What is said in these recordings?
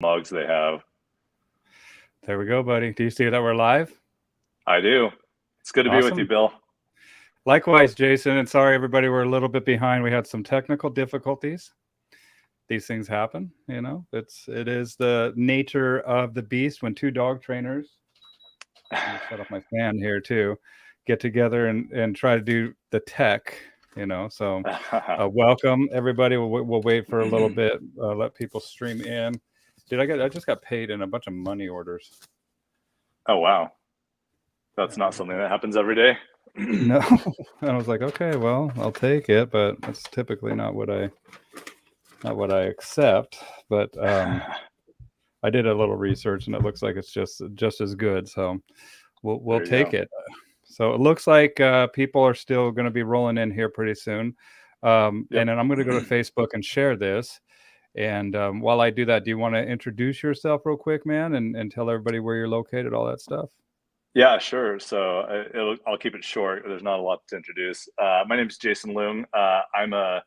mugs they have. There we go, buddy. Do you see that we're live? I do. It's good to be with you, Awesome. Bill. Likewise, Jason. And sorry, everybody, we're a little bit behind. We had some technical difficulties. These things happen, it is the nature of the beast when two dog trainers, I'm gonna shut off my fan here too, get together and try to do the tech, so welcome everybody. We'll wait for a little bit, let people stream in. Dude, I just got paid in a bunch of money orders. Oh, wow. That's Yeah. not something that happens every day. No. I was like, okay, well, I'll take it, but that's typically not what I accept. But I did a little research, and it looks like it's just as good. So we'll take it. So it looks like people are still going to be rolling in here pretty soon. And then I'm going to go to Facebook and share this. And while I do that, do you want to introduce yourself real quick, man, and tell everybody where you're located, all that stuff? Yeah, sure. So I'll keep it short. There's not a lot to introduce. My name is Jason Loong. I'm a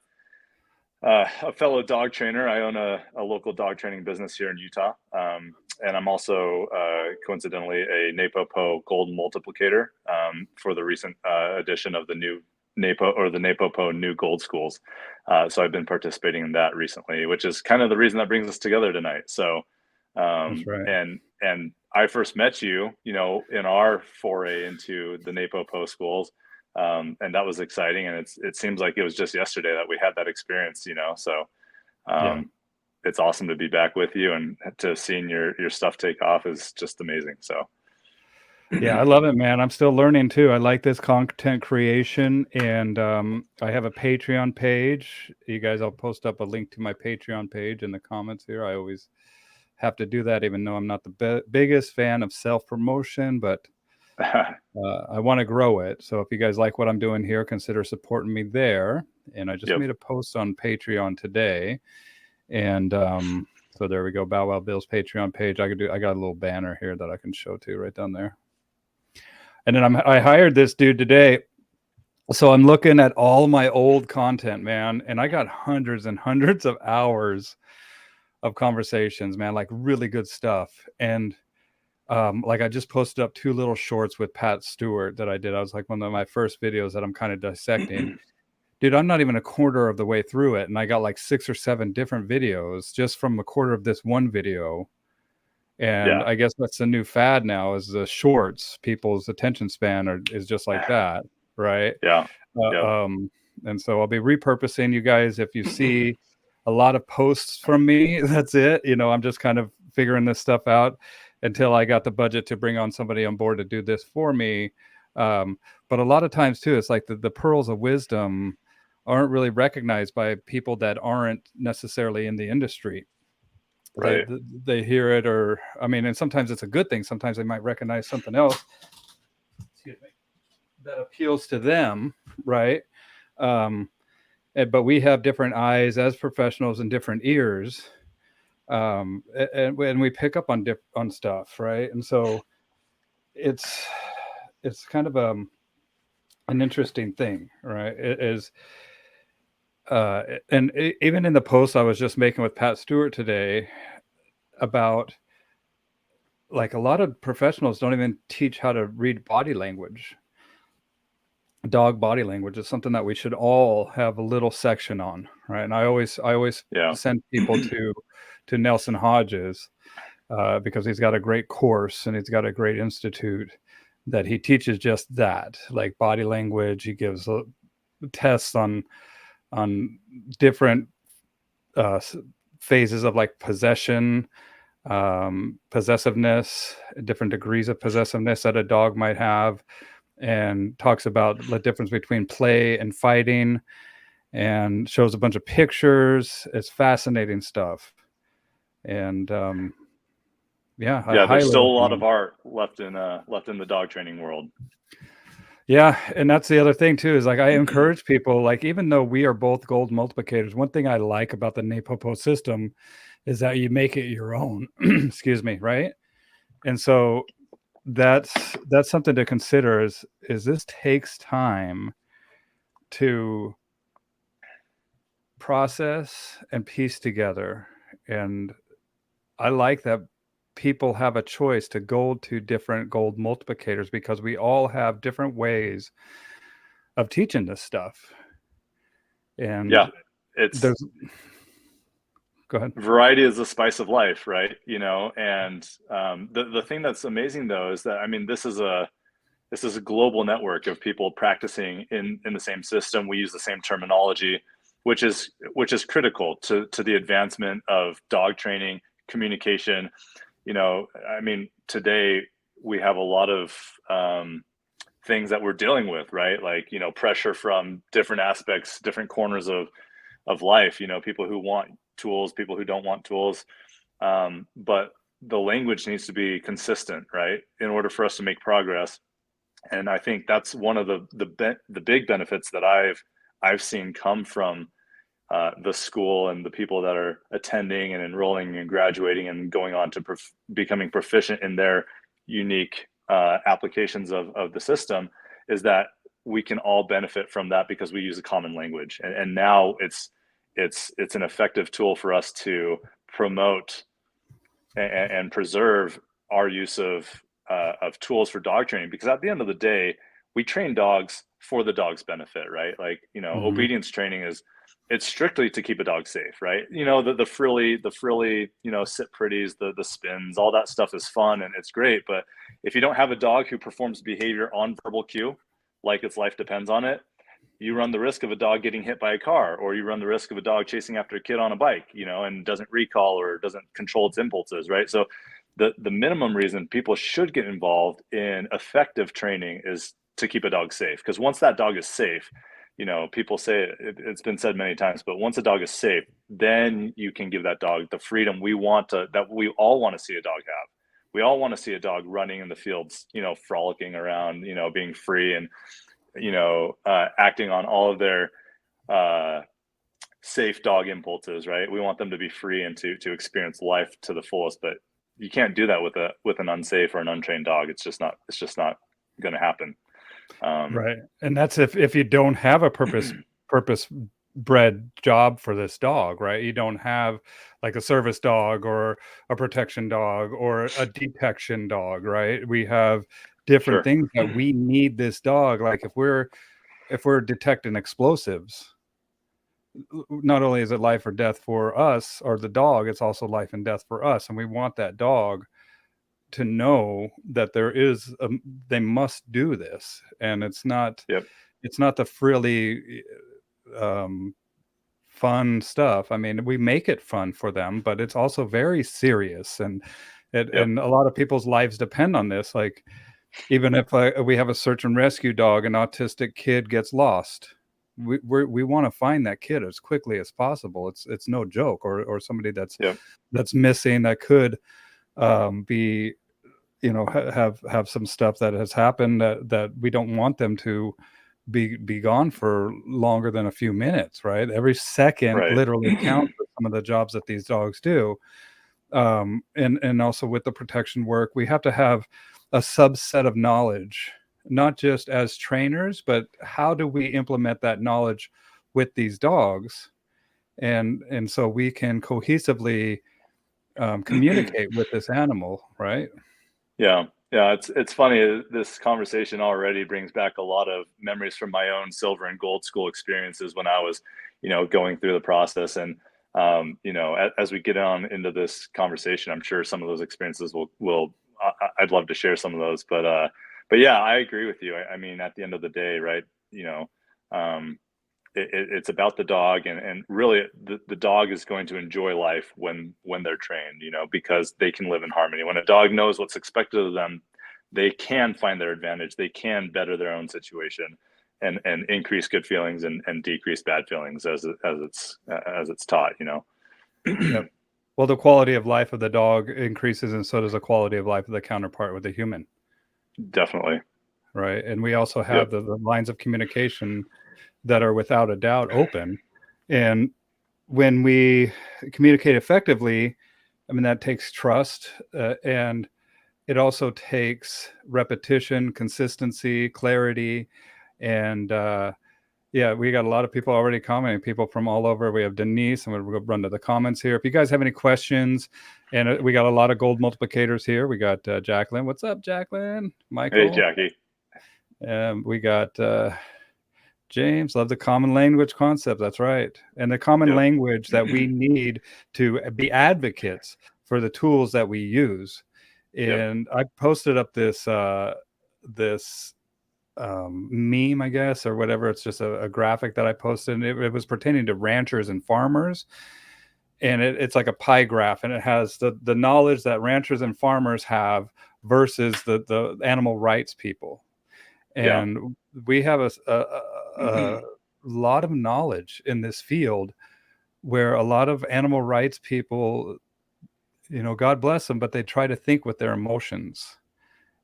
fellow dog trainer. I own a local dog training business here in Utah. And I'm also coincidentally a NAPOPO Gold Multiplicator for the recent edition of the new NAPO or the NAPOPO New Gold Schools. So I've been participating in that recently, which is kind of the reason that brings us together tonight. So That's right. and I first met you, in our foray into the NAPOPO schools. And that was exciting. And it seems like it was just yesterday that we had that experience, So Yeah. it's awesome to be back with you, and to seeing your stuff take off is just amazing. So Yeah, I love it, man. I'm still learning too. I like this content creation, and I have a Patreon page. You guys, I'll post up a link to my Patreon page in the comments here. I always have to do that, even though I'm not the biggest fan of self-promotion, but I want to grow it. So if you guys like what I'm doing here, consider supporting me there. And I just yep. made a post on Patreon today, and so there we go. Bow Wow Bill's Patreon page. I got a little banner here that I can show to right down there. And then I hired this dude today. So I'm looking at all my old content, man, and I got hundreds and hundreds of hours of conversations, man, like really good stuff. And like I just posted up 2 little shorts with Pat Stewart that I did. I was like one of my first videos that I'm kind of dissecting. Dude, I'm not even a quarter of the way through it, and I got like 6 or 7 different videos just from a quarter of this one video. And Yeah. I guess that's the new fad now, is the shorts. People's attention span is just like that, right? Yeah. Yep. And so I'll be repurposing. You guys, if you see a lot of posts from me, that's it. I'm just kind of figuring this stuff out until I got the budget to bring on somebody on board to do this for me. But a lot of times too, it's like the pearls of wisdom aren't really recognized by people that aren't necessarily in the industry. Right. They hear it, or and sometimes it's a good thing. Sometimes they might recognize something else, excuse me, that appeals to them, right? But we have different eyes as professionals and different ears, and we pick up on stuff, right? And so it's kind of an interesting thing, right? It is. And even in the post I was just making with Pat Stewart today about, like, a lot of professionals don't even teach how to read body language. Dog body language is something that we should all have a little section on, right? And I always Yeah. send people to Nelson Hodges because he's got a great course and he's got a great institute that he teaches just that, like body language. He gives tests on different phases of, like, possession, possessiveness, different degrees of possessiveness that a dog might have, and talks about the difference between play and fighting, and shows a bunch of pictures. It's fascinating stuff. And yeah, I There's highly still a lot recommend. of art left in the dog training world. Yeah, and that's the other thing too, is like I encourage people, like, even though we are both gold multiplicators, one thing I like about the NAPOPO system is that you make it your own. Excuse me, right? And so that's something to consider, is this takes time to process and piece together. And I like that people have a choice to go to different gold multiplicators, because we all have different ways of teaching this stuff. Yeah, And it's there's, go ahead. variety is the spice of life, right? And the thing that's amazing though is that, I mean, this is a global network of people practicing in the same system. We use the same terminology, which is critical to the advancement of dog training, communication. I mean, today we have a lot of things that we're dealing with, right? Like, pressure from different aspects, different corners of life. People who want tools, people who don't want tools. But the language needs to be consistent, right, in order for us to make progress. And I think that's one of the big benefits that I've seen come from the school and the people that are attending and enrolling and graduating and going on to becoming proficient in their unique applications of the system, is that we can all benefit from that because we use a common language, and now it's an effective tool for us to promote and preserve our use of tools for dog training, because at the end of the day, we train dogs for the dog's benefit, right? Like, Mm-hmm. obedience training it's strictly to keep a dog safe, right? The frilly, sit pretties, the spins, all that stuff is fun and it's great. But if you don't have a dog who performs behavior on verbal cue, like its life depends on it, you run the risk of a dog getting hit by a car, or you run the risk of a dog chasing after a kid on a bike, and doesn't recall or doesn't control its impulses, right? So the minimum reason people should get involved in effective training is to keep a dog safe. Because once that dog is safe, people say it's been said many times, but once a dog is safe, then you can give that dog the freedom that we all want to see a dog have. We all want to see a dog running in the fields, frolicking around, being free, and acting on all of their safe dog impulses, right? We want them to be free and to experience life to the fullest. But you can't do that with an unsafe or an untrained dog. It's just not going to happen. Right. And that's if you don't have a purpose bred job for this dog, right? You don't have like a service dog or a protection dog or a detection dog, right? We have different Sure. things that we need this dog. Like if we're detecting explosives, not only is it life or death for us or the dog, it's also life and death for us. And we want that dog to know that they must do this. And it's not Yep. the frilly fun stuff. I mean, we make it fun for them, but it's also very serious, and Yep. and a lot of people's lives depend on this. Like, even if we have a search and rescue dog, an autistic kid gets lost, we want to find that kid as quickly as possible. It's no joke. Or somebody Yep. that's missing, that could be, have some stuff that has happened that we don't want them to be gone for longer than a few minutes, right? Every second Right. literally counts for some of the jobs that these dogs do. And also with the protection work, we have to have a subset of knowledge, not just as trainers, but how do we implement that knowledge with these dogs, and so we can cohesively communicate with this animal, right? Yeah. Yeah. It's funny. This conversation already brings back a lot of memories from my own silver and gold school experiences when I was, going through the process. And, as we get on into this conversation, I'm sure some of those experiences I'd love to share some of those, but yeah, I agree with you. I mean, at the end of the day, right. Um, it's about the dog, and really the dog is going to enjoy life when they're trained, because they can live in harmony. When a dog knows what's expected of them, they can find their advantage, they can better their own situation, and increase good feelings and decrease bad feelings as it's taught. Yep. Well, the quality of life of the dog increases, and so does the quality of life of the counterpart with the human, Definitely. right? And we also have Yep. the lines of communication that are without a doubt open. And when we communicate effectively, I mean, that takes trust, and it also takes repetition, consistency, clarity, and Yeah, we got a lot of people already commenting, people from all over. We have Denise. I'm going to run to the comments here. If you guys have any questions, and we got a lot of gold multiplicators here. We got Jacqueline. What's up, Jacqueline? Hey, Michael. Jackie. We got James. Love the common language concept. That's right. And the common Yep. language that we need to be advocates for the tools that we use. Yep. And I posted up this meme, I guess, or whatever. It's just a graphic that I posted, and it was pertaining to ranchers and farmers. And it's like a pie graph, and it has the knowledge that ranchers and farmers have versus the animal rights people. Yeah. And we have a lot of knowledge in this field where a lot of animal rights people, God bless them, but they try to think with their emotions.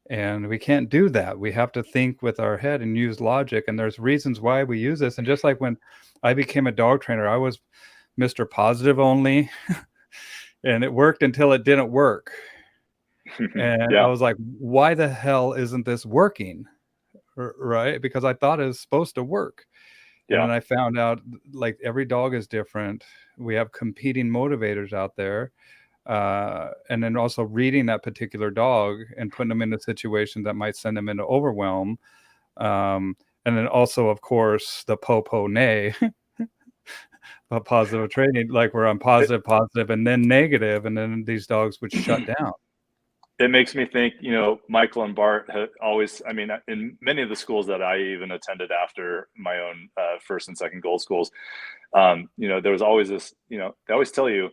And we can't do that. We have to think with our head and use logic. And there's reasons why we use this. And just like when I became a dog trainer, I was Mr. Positive only. And it worked until it didn't work. And Yeah. I was like, why the hell isn't this working? Right? Because I thought it was supposed to work. And then I found out like every dog is different. We have competing motivators out there. And then also reading that particular dog and putting them into situations that might send them into overwhelm. And then also, of course, the po nay, positive training, like where I'm positive, and then negative, and then these dogs would shut down. It makes me think, Michael and Bart always, I mean, in many of the schools that I even attended after my own first and second gold schools, there was always this, they always tell you,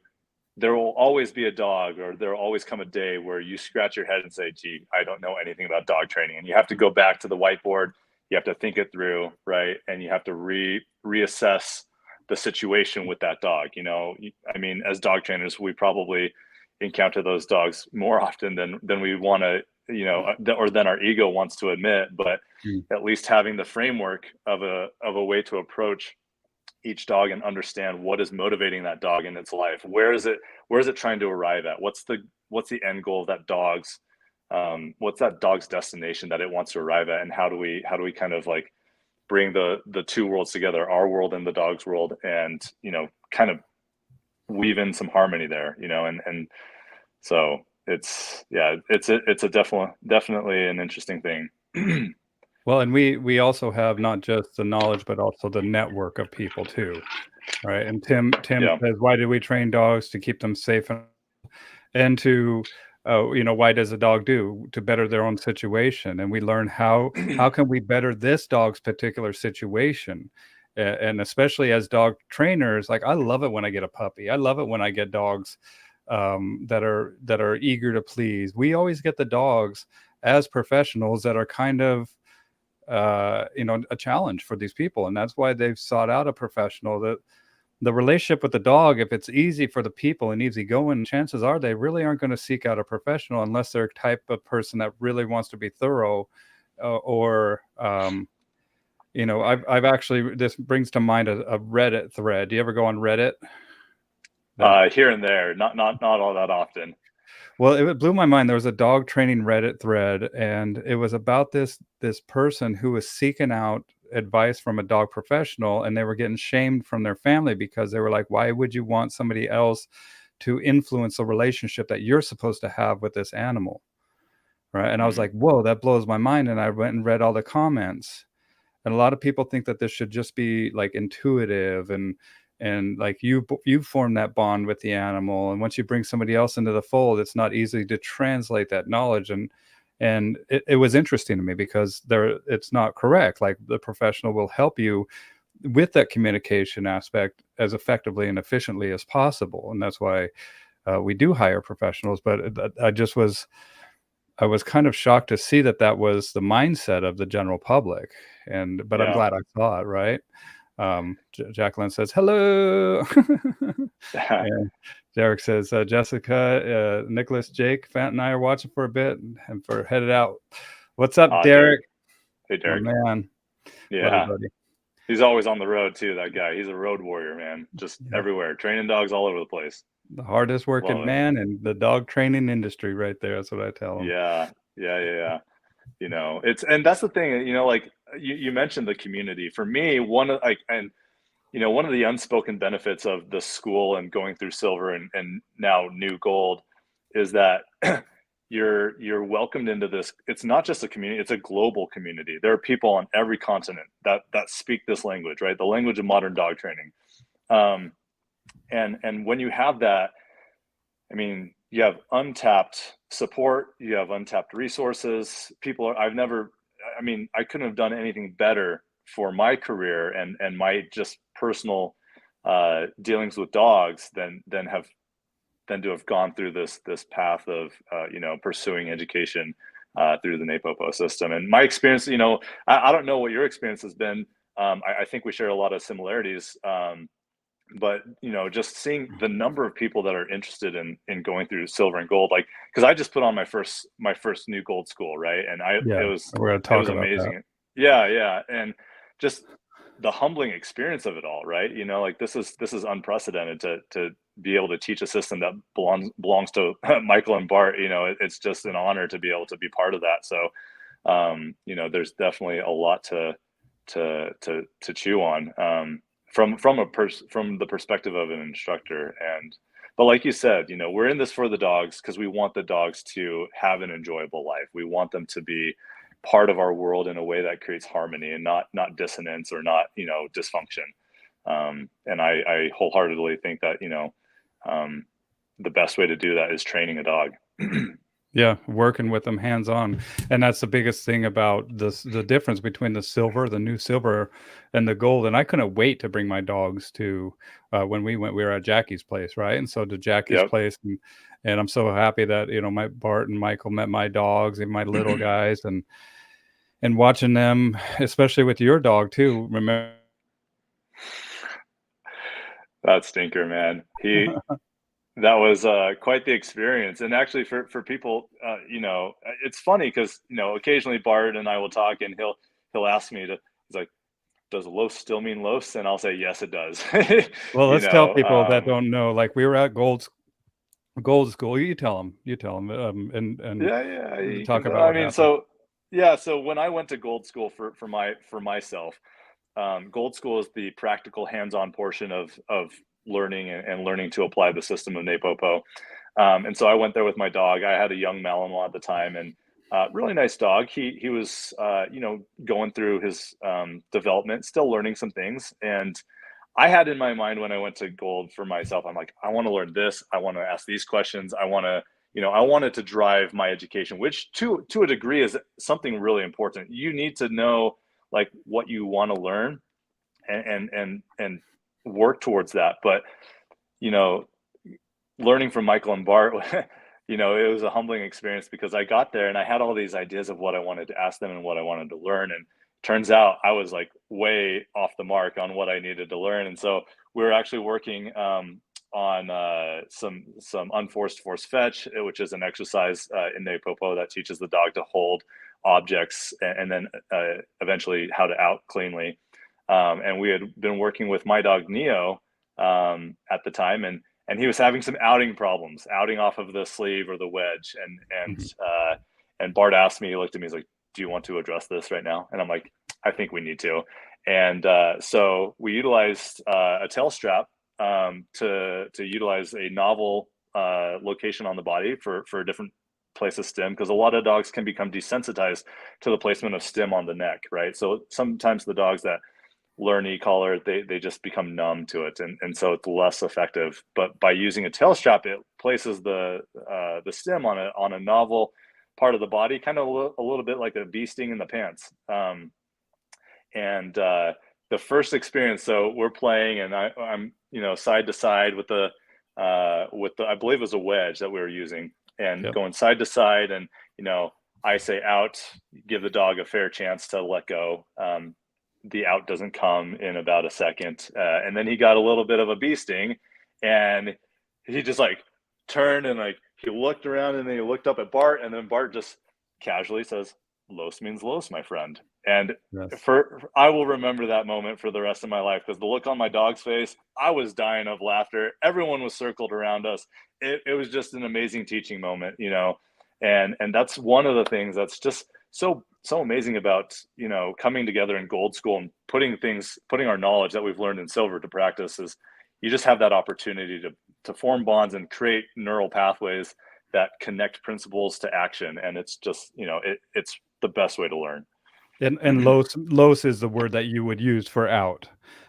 there will always be a dog, or there will always come a day where you scratch your head and say, gee, I don't know anything about dog training. And you have to go back to the whiteboard. You have to think it through, right? And you have to reassess the situation with that dog. I mean, as dog trainers, we probably encounter those dogs more often than we want to, or than our ego wants to admit. But at least having the framework of a way to approach each dog and understand what is motivating that dog in its life. Where is it trying to arrive at? What's the end goal of that dog's what's that dog's destination that it wants to arrive at? And how do we kind of like bring the two worlds together, our world and the dog's world, and kind of weave in some harmony there, and so it's definitely an interesting thing. Well, and we also have not just the knowledge, but also the network of people too, right? And Tim says, why do we train dogs? To keep them safe and to, why does a dog do? To better their own situation. And we learn how can we better this dog's particular situation. And especially as dog trainers, like I love it when I get a puppy. I love it when I get dogs that are eager to please. We always get the dogs as professionals that are kind of a challenge for these people, and that's why they've sought out a professional. That the relationship with the dog, if it's easy for the people and easygoing, chances are they really aren't going to seek out a professional unless they're a type of person that really wants to be thorough, or I've actually, this brings to mind a Reddit thread. Do you ever go on Reddit? Here and there, not all that often. Well, it blew my mind. There was a dog training Reddit thread, and it was about this person who was seeking out advice from a dog professional, and they were getting shamed from their family because they were like, why would you want somebody else to influence a relationship that you're supposed to have with this animal? Right. And I was like, whoa, that blows my mind. And I went and read all the comments. And a lot of people think that this should just be like intuitive and like you form that bond with the animal, and once you bring somebody else into the fold, it's not easy to translate that knowledge. And it was interesting to me because it's not correct. Like the professional will help you with that communication aspect as effectively and efficiently as possible, and that's why we do hire professionals. But I was kind of shocked to see that was the mindset of the general public, but I'm glad I saw it. Right. Jacqueline says hello. And Derek says Jessica, Nicholas, Jake, Fant, and I are watching for a bit and headed out. What's up, Derek? Hey, Derek. Oh, man. Yeah. He's always on the road too. That guy. He's a road warrior, man. Just everywhere, training dogs all over the place. The hardest working man in the dog training industry, right there. That's what I tell him. Yeah. and that's the thing, like you mentioned the community. For me, one of the unspoken benefits of the school and going through silver and now new gold is that you're welcomed into this. It's not just a community, it's a global community. There are people on every continent that speak this language, right? The language of modern dog training. And when you have that, I mean, you have untapped support, you have untapped resources. I couldn't have done anything better for my career and my just personal dealings with dogs than to have gone through this path of pursuing education through the NAPOPO system. And my experience, I don't know what your experience has been. I think we share a lot of similarities, but just seeing the number of people that are interested in going through silver and gold, like, because I just put on my first new gold school, right? And Yeah, it was we're going to talk about amazing. that. Yeah, and just the humbling experience of it all, right? Like this is unprecedented to be able to teach a system that belongs to Michael and Bart. It's just an honor to be able to be part of that. So there's definitely a lot to chew on from the perspective of an instructor. But like you said, we're in this for the dogs because we want the dogs to have an enjoyable life. We want them to be part of our world in a way that creates harmony and not dissonance or not dysfunction. And I wholeheartedly think that the best way to do that is training a dog. Yeah, working with them hands-on. And that's the biggest thing about the difference between the new silver and the gold. And I couldn't wait to bring my dogs to when we were at Jackie's place, right? And so to Jackie's Yep. place, and I'm so happy that my Bart and Michael met my dogs and my little guys, and watching them, especially with your dog too. Remember that stinker, man. That was quite the experience. And actually for people, it's funny because, occasionally Bart and I will talk and he'll ask me he's like, does los still mean los? And I'll say, yes, it does. Well, let's tell people that don't know, like we were at Gold School. You tell them, and yeah. talk about what happened. So when I went to Gold School for myself, Gold School is the practical hands-on portion of learning and learning to apply the system of NAPOPO. And so I went there with my dog. I had a young Malinois at the time, and really nice dog. He was, going through his development, still learning some things. And I had in my mind when I went to Gold for myself, I'm like, I want to learn this. I want to ask these questions. I wanted to drive my education, which to a degree is something really important. You need to know like what you want to learn and work towards that. But learning from Michael and Bart, it was a humbling experience because I got there and I had all these ideas of what I wanted to ask them and what I wanted to learn. And turns out I was like way off the mark on what I needed to learn. And so we were actually working on some unforced force fetch, which is an exercise in NAPOPO that teaches the dog to hold objects and then eventually how to out cleanly. And we had been working with my dog Neo at the time, and he was having some outing problems, outing off of the sleeve or the wedge. And Bart asked me, he looked at me, he's like, do you want to address this right now? And I'm like, I think we need to. And so we utilized a tail strap to utilize a novel location on the body for a different place of stim, because a lot of dogs can become desensitized to the placement of stim on the neck, right? So sometimes the dogs that learn e-collar, they just become numb to it, and so it's less effective. But by using a tail strap, it places the stim on a novel part of the body, kind of a little bit like a bee sting in the pants. And the first experience, so we're playing, and I'm side to side with the I believe it was a wedge that we were using, and going side to side, and I say out, give the dog a fair chance to let go. The out doesn't come in about a second, and then he got a little bit of a bee sting, and he just like turned and like he looked around, and then he looked up at Bart, and then Bart just casually says, "Los means los, my friend." And I will remember that moment for the rest of my life, because the look on my dog's face, I was dying of laughter. Everyone was circled around us. It was just an amazing teaching moment, and that's one of the things that's just so so amazing about, you know, coming together in Gold School and putting our knowledge that we've learned in Silver to practice is you just have that opportunity to form bonds and create neural pathways that connect principles to action. And it's just, you know, it's the best way to learn. And los is the word that you would use for out.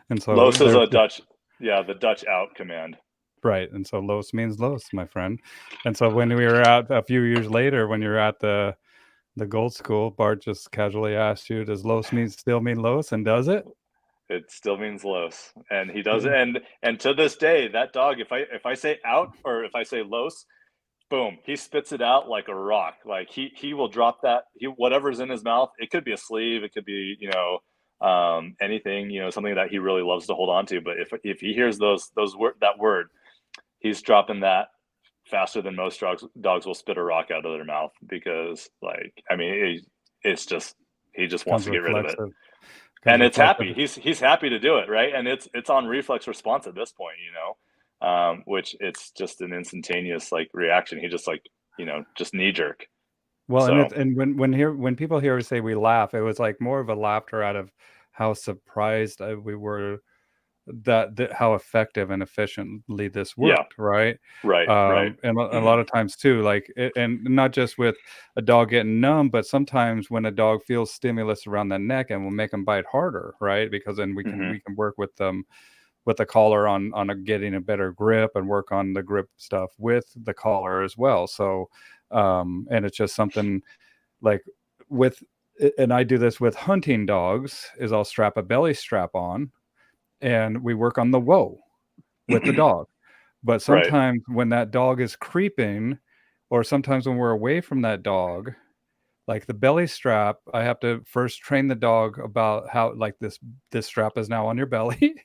And so Los is there's a Dutch, yeah, the Dutch out command. right. And so los means los, my friend. And so when we were out a few years later, when you're at the Gold School, Bart just casually asked you, "Does los still mean los?" And does it? It still means los, and he does it. And to this day, that dog, if I say out or if I say los, boom, he spits it out like a rock. Like he will drop that. Whatever's in his mouth. It could be a sleeve. It could be, you know, anything. You know, something that he really loves to hold on to. But if he hears that word, he's dropping that faster than most dogs will spit a rock out of their mouth, because, like, I mean, it's just, he just wants Comes to get rid of it. reflexive. And it's Reflective. happy. He's happy to do it, right? And it's on reflex response at this point, you know, which it's just an instantaneous like reaction. He just, like, you know, just knee jerk. Well, So and when people hear us say we laugh, it was like more of a laughter out of how surprised we were that how effective and efficiently this yeah, worked, right? right, right. And a lot of times too, like, and not just with a dog getting numb, but sometimes when a dog feels stimulus around the neck, and will make them bite harder, right? Because then Hmm. we can work with them with the collar on getting a better grip, and work on the grip stuff with the collar as well. So, and it's just something like with, and I do this with hunting dogs, is I'll strap a belly strap on, and we work on the whoa with the dog. But Right. sometimes when that dog is creeping, or sometimes when we're away from that dog, like the belly strap, I have to first train the dog about how, like, this strap is now on your belly.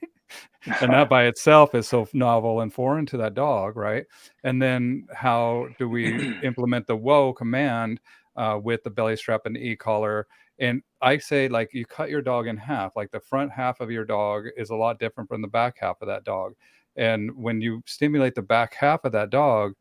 And that by itself is so novel and foreign to that dog, right? And then how do we implement the whoa command with the belly strap and the e-collar? And I say, like, you cut your dog in half. Like, the front half of your dog is a lot different from the back half of that dog. And when you stimulate the back half of that dog,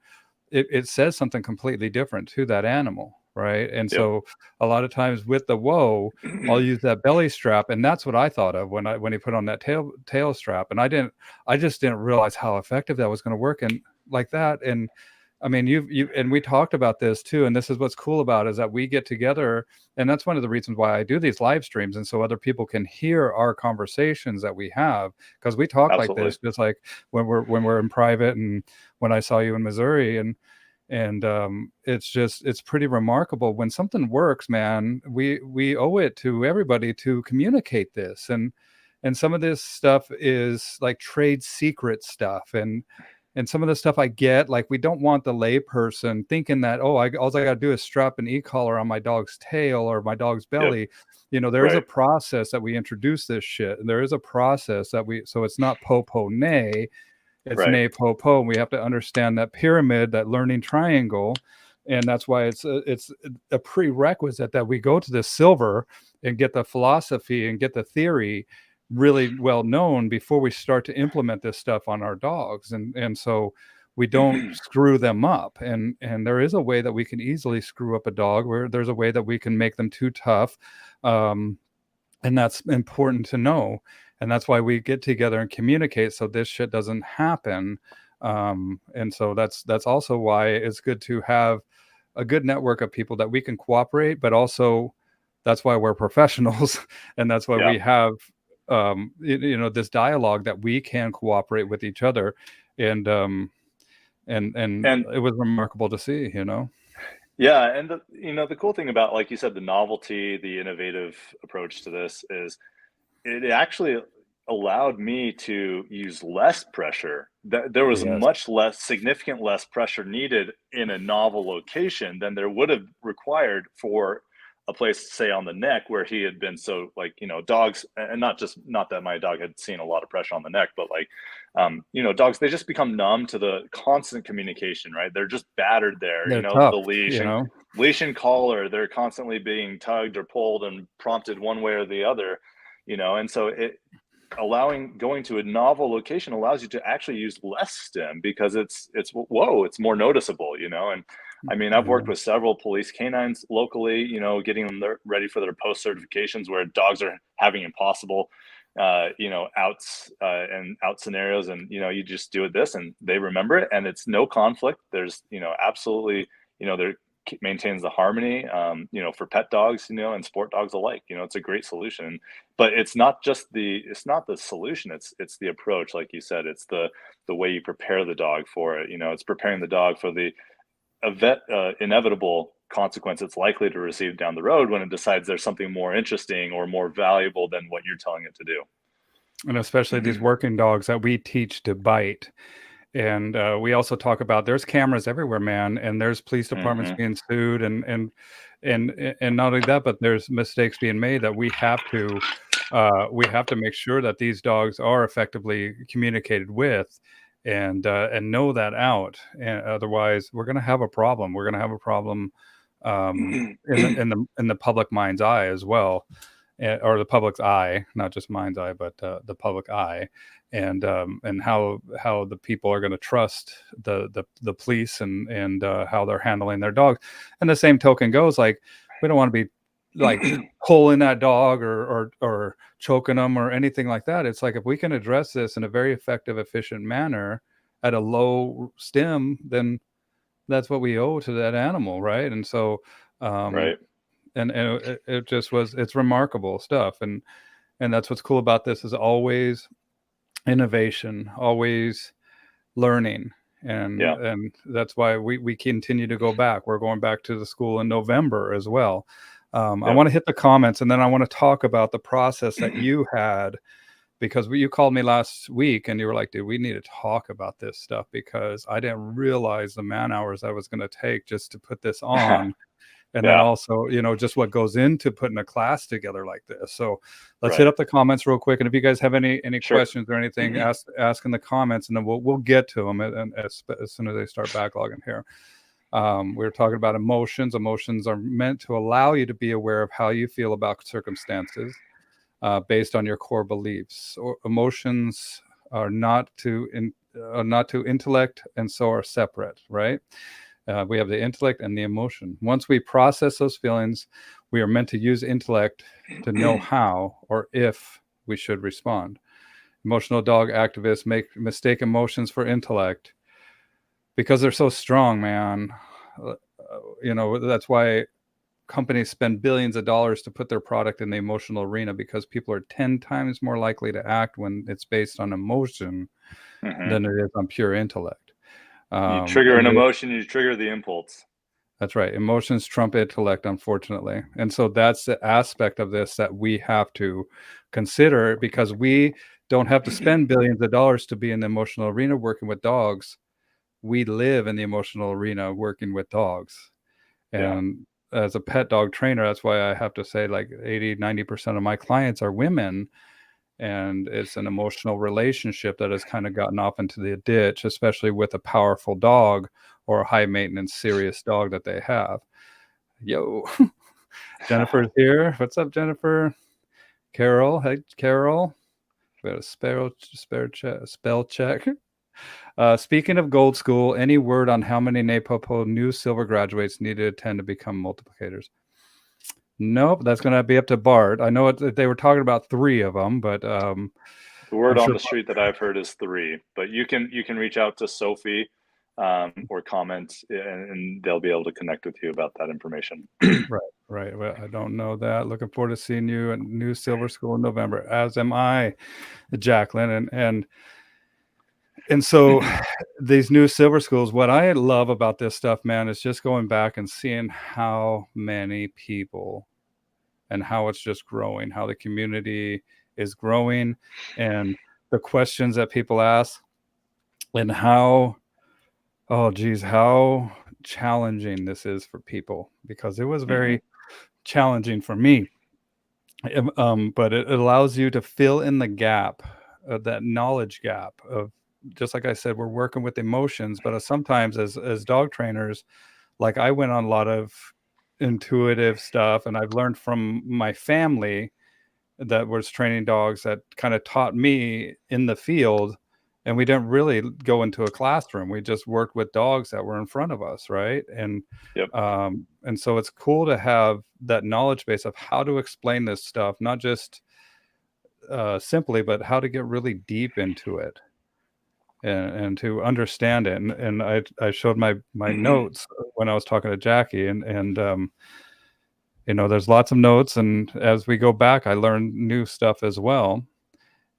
it says something completely different to that animal, right? And Yep. so a lot of times with the whoa, I'll use that belly strap, and that's what I thought of when he put on that tail strap, and I just didn't realize how effective that was going to work, and like that. And I mean, you and we talked about this too, and this is what's cool about it, is that we get together, and that's one of the reasons why I do these live streams, and so other people can hear our conversations that we have, because we talk like Absolutely. this, just like when we're in private, and when I saw you in Missouri, and it's pretty remarkable when something works, man. We owe it to everybody to communicate this, and some of this stuff is like trade secret stuff, and some of the stuff I get, like, we don't want the layperson thinking that, oh, all I got to do is strap an e-collar on my dog's tail or my dog's Yep. belly. You know, there is a Right. process that we introduce this shit, and there is a process that so it's not po nay, it's Right. nay po po, and we have to understand that pyramid, that learning triangle. And that's why it's a prerequisite that we go to the silver and get the philosophy and get the theory really well known before we start to implement this stuff on our dogs. And so we don't screw them up, and there is a way that we can easily screw up a dog, where there's a way that we can make them too tough. And that's important to know, and that's why we get together and communicate, so this shit doesn't happen. And so that's also why it's good to have a good network of people that we can cooperate, but also that's why we're professionals. And that's why Yeah. we have you know, this dialogue, that we can cooperate with each other. And and And it was remarkable to see, you know. yeah, and you know, the cool thing about, like you said, the novelty, the innovative approach to this is it actually allowed me to use less pressure. There was Yes. much less, significant less pressure needed in a novel location than there would have required for a place, say, on the neck, where he had been so, like, you know, dogs, and not that my dog had seen a lot of pressure on the neck, but, like, you know, dogs, they just become numb to the constant communication, right? They're just battered there, you They're know, the tough, you know. leash and collar, they're constantly being tugged or pulled and prompted one way or the other, you know. And so going to a novel location allows you to actually use less stim, because it's whoa, it's more noticeable, you know. And I mean, I've Yeah. worked with several police canines locally, getting them ready for their post certifications where dogs are having impossible, outs and out scenarios. And, you just do this and they remember it and it's no conflict. There's, absolutely, there maintains the harmony, for pet dogs, and sport dogs alike. It's a great solution, but it's not the solution. It's the approach. Like you said, it's the way you prepare the dog for it. It's preparing the dog for the inevitable consequence it's likely to receive down the road when it decides there's something more interesting or more valuable than what you're telling it to do. And especially these working dogs that we teach to bite. And we also talk about there's cameras everywhere, man, and there's police departments being sued, and not only that, but there's mistakes being made that we have to make sure that these dogs are effectively communicated with, and know that out. And otherwise, we're going to have a problem. We're going to have a problem in the public mind's eye as well, or the public's eye, not just mind's eye, but the public eye, and how the people are going to trust the police, and how they're handling their dogs. And the same token goes, like, we don't want to be like pulling that dog or choking them or anything like that. It's like, if we can address this in a very effective, efficient manner at a low stim, then that's what we owe to that animal, right? And so Right. and it just was, it's remarkable stuff. And that's what's cool about this, is always innovation, always learning. And that's why we continue to go back. We're going back to the school in November as well. I want to hit the comments, and then I want to talk about the process that you had, because you called me last week and you were like, dude, we need to talk about this stuff, because I didn't realize the man hours I was going to take just to put this on. And then also, just what goes into putting a class together like this. So let's hit up the comments real quick. And if you guys have any questions or anything, ask in the comments, and then we'll get to them as soon as they start backlogging here. We were talking about emotions. Emotions are meant to allow you to be aware of how you feel about circumstances based on your core beliefs. Or emotions are not to intellect, and so are separate, right? We have the intellect and the emotion. Once we process those feelings, we are meant to use intellect to know how or if we should respond. Emotional dog activists mistake emotions for intellect because they're so strong, man. That's why companies spend billions of dollars to put their product in the emotional arena, because people are 10 times more likely to act when it's based on emotion than it is on pure intellect. You trigger an emotion, you trigger the impulse. That's right. Emotions trump intellect, unfortunately. And so that's the aspect of this that we have to consider, because we don't have to spend billions of dollars to be in the emotional arena working with dogs. We live in the emotional arena working with dogs. And as a pet dog trainer, that's why I have to say, like, 80-90% of my clients are women. And it's an emotional relationship that has kind of gotten off into the ditch, especially with a powerful dog or a high maintenance, serious dog that they have. Yo, Jennifer's here. What's up, Jennifer? Carol. Hey, Carol. We got a spell check. Speaking of Gold School, any word on how many NAPOPO new silver graduates need to attend to become multiplicators? Nope, that's going to be up to Bart. I know they were talking about 3 of them, but the word on the street that I've heard is 3. But you can reach out to Sophie or comment, and they'll be able to connect with you about that information. Right. Well, I don't know that. Looking forward to seeing you at New Silver School in November, as am I, Jacqueline. And so these new silver schools, what I love about this stuff, man, is just going back and seeing how many people and how it's just growing, how the community is growing, and the questions that people ask, and how challenging this is for people, because it was very challenging for me. But it allows you to fill in the gap, that knowledge gap of, just like I said, we're working with emotions, but sometimes as dog trainers, like, I went on a lot of intuitive stuff, and I've learned from my family that was training dogs, that kind of taught me in the field and we didn't really go into a classroom. We just worked with dogs that were in front of us, right? Yep. And so it's cool to have that knowledge base of how to explain this stuff, not just simply, but how to get really deep into it and to understand it. And I showed my notes when I was talking to Jackie, and there's lots of notes, and as we go back, I learned new stuff as well.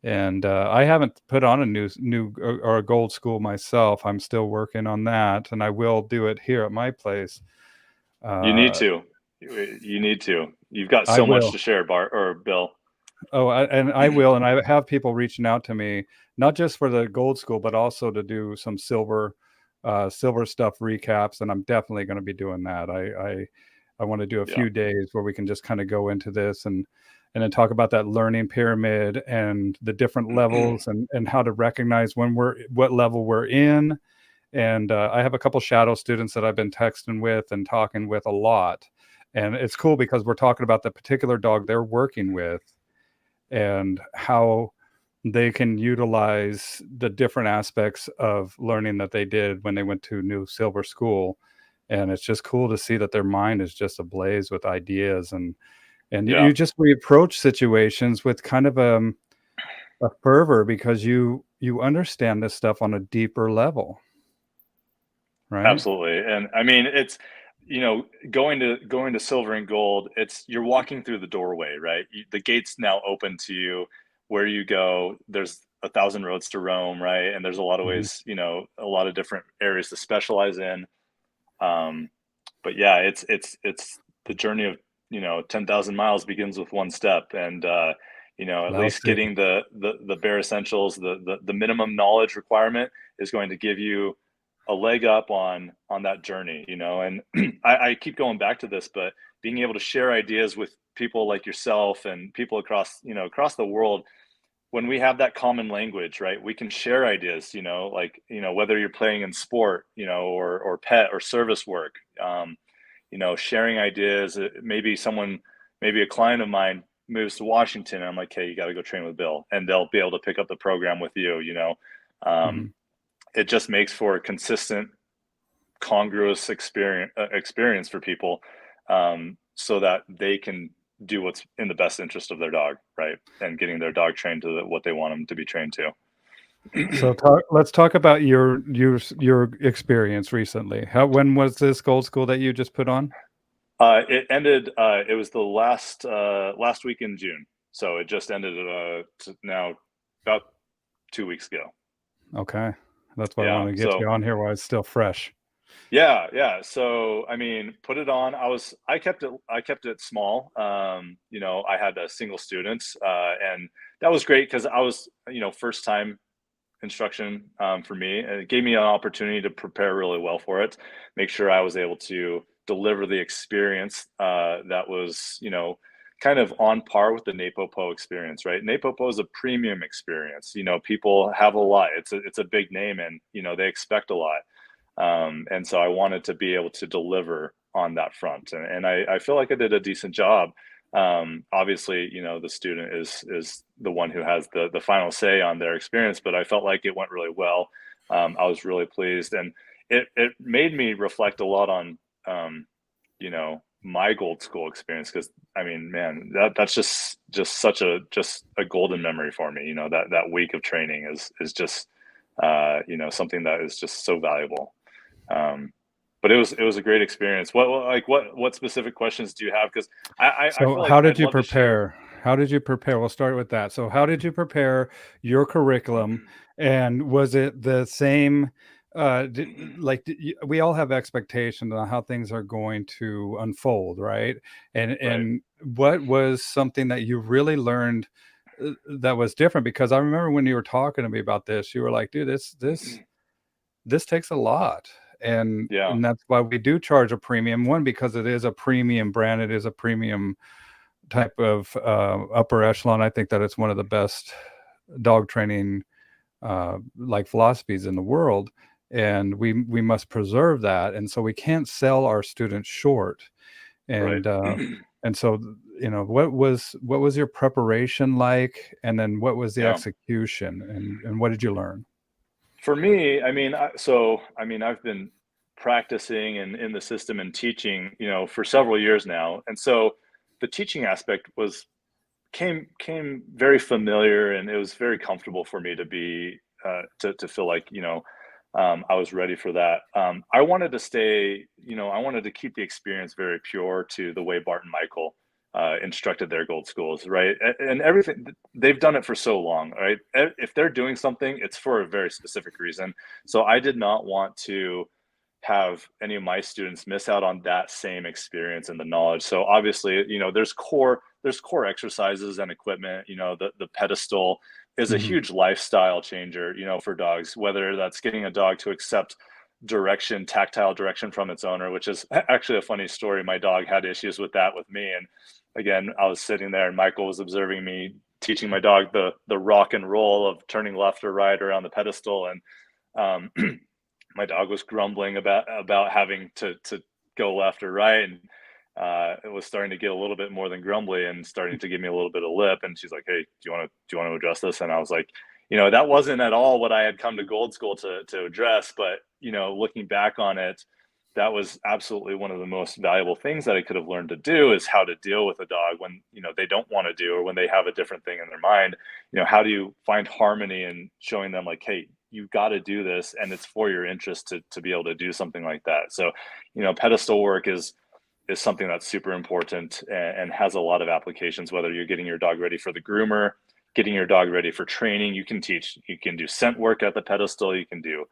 And I haven't put on a new or a gold school myself. I'm still working on that, and I will do it here at my place. You need Uh, to. You need to. You've got I so much will. to share, Bart or Bill. Oh, I will, and I have people reaching out to me, not just for the gold school, but also to do some silver stuff recaps, and I'm definitely going to be doing that. I want to do a Yeah. few days where we can just kind of go into this and then talk about that learning pyramid and the different levels and how to recognize what level we're in. And I have a couple shadow students that I've been texting with and talking with a lot, and it's cool because we're talking about the particular dog they're working with and how they can utilize the different aspects of learning that they did when they went to new silver school. And it's just cool to see that their mind is just ablaze with ideas, and Yeah. you just reapproach situations with kind of a fervor because you understand this stuff on a deeper level, right? Absolutely. And I mean, it's, going to silver and gold, it's you're walking through the doorway, right? The gate's now open to you. Where you go, there's a thousand roads to roam, right? And there's a lot of Mhm. ways, a lot of different areas to specialize in. Um, but yeah, it's the journey of 10,000 miles begins with one step, and at Lao least Tzu. getting the bare essentials, the minimum knowledge requirement is going to give you a leg up on that journey. And I keep going back to this, but being able to share ideas with people like yourself and people across the world, when we have that common language, right, we can share ideas, like, whether you're playing in sport, or pet or service work, sharing ideas. Maybe a client of mine moves to Washington, and I'm like, hey, you got to go train with Bill, and they'll be able to pick up the program with you. Um, Mhm. it just makes for a consistent, congruous experience for people, so that they can do what's in the best interest of their dog, right? And getting their dog trained to what they want them to be trained to. So let's talk about your experience recently. When was this gold school that you just put on? It ended. It was the last week in June, so it just ended now about 2 weeks ago. Okay. That's why I Yeah. wanted to get So you on here while it's still fresh. yeah, yeah. So I mean, put it on. I kept it small. I had a single students, and that was great because I was first time instruction, for me, and it gave me an opportunity to prepare really well for it, make sure I was able to deliver the experience, that was kind of on par with the Napopo experience, right? Napopo is a premium experience. People have a lot. It's a big name, and they expect a lot. And so I wanted to be able to deliver on that front, and I feel like I did a decent job. Obviously, the student is the one who has the final say on their experience, but I felt like it went really well. I was really pleased, and it made me reflect a lot on my gold school experience, because I mean, man, that's just a golden memory for me. That week of training is just something that is just so valuable. Um, but it was a great experience. What specific questions do you have? Because I So feel like how did I'd you love to share. prepare? How did you prepare? We'll start with that. So how did you prepare your curriculum, and was it the same? We all have expectations on how things are going to unfold, right? And Right. and what was something that you really learned that was different? Because I remember when you were talking to me about this, you were like, "Dude, this takes a lot." Yeah. And that's why we do charge a premium. One, because it is a premium brand, it is a premium type of upper echelon. I think that it's one of the best dog training like philosophies in the world, and we must preserve that. And so we can't sell our students short. Right. And so what was your preparation like, and then what was the Yeah. execution, and what did you learn? For me, I mean, I've been practicing and in the system and teaching, for several years now, and so the teaching aspect came very familiar, and it was very comfortable for me to be to feel like I was ready for that. I wanted to stay, I wanted to keep the experience very pure to the way Bart and Michael instructed their gold schools, right? And everything they've done it for so long, right? If they're doing something, it's for a very specific reason. So I did not want to have any of my students miss out on that same experience and the knowledge. So obviously, there's core exercises and equipment. The pedestal is a Mhm. huge lifestyle changer, for dogs, whether that's getting a dog to accept direction, tactile direction from its owner, which is actually a funny story. My dog had issues with that with me. And again, I was sitting there and Michael was observing me teaching my dog the rock and roll of turning left or right around the pedestal. And my dog was grumbling about having to go left or right, and it was starting to get a little bit more than grumbly and starting to give me a little bit of lip. And she's like, "Hey, do you want to address this?" And I was like, that wasn't at all what I had come to Gold School to address. But looking back on it, that was absolutely one of the most valuable things that I could have learned to do, is how to deal with a dog when they don't want to do, or when they have a different thing in their mind. How do you find harmony and showing them like, hey, you've got to do this, and it's for your interest to be able to do something like that. So pedestal work is something that's super important, and has a lot of applications, whether you're getting your dog ready for the groomer, getting your dog ready for training. You can do scent work at the pedestal, you can do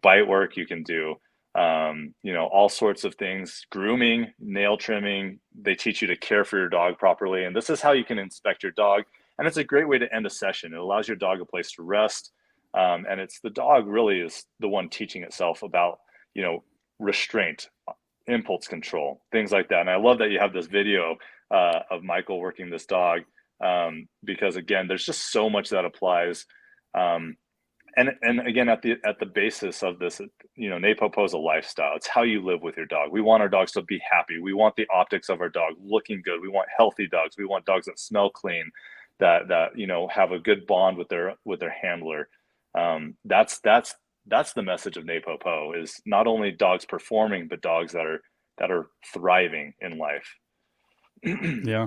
bite work, you can do all sorts of things, grooming, nail trimming. They teach you to care for your dog properly, and this is how you can inspect your dog. And it's a great way to end a session. It allows your dog a place to rest, and it's the dog really is the one teaching itself about restraint, impulse control, things like that. And I love that you have this video of Michael working this dog, because again, there's just so much that applies. And again, at the basis of this, NAPOPO is a lifestyle. It's how you live with your dog. We want our dogs to be happy. We want the optics of our dog looking good. We want healthy dogs. We want dogs that smell clean, that have a good bond with their handler. That's the message of NAPOPO, is not only dogs performing, but dogs that are thriving in life. Yeah.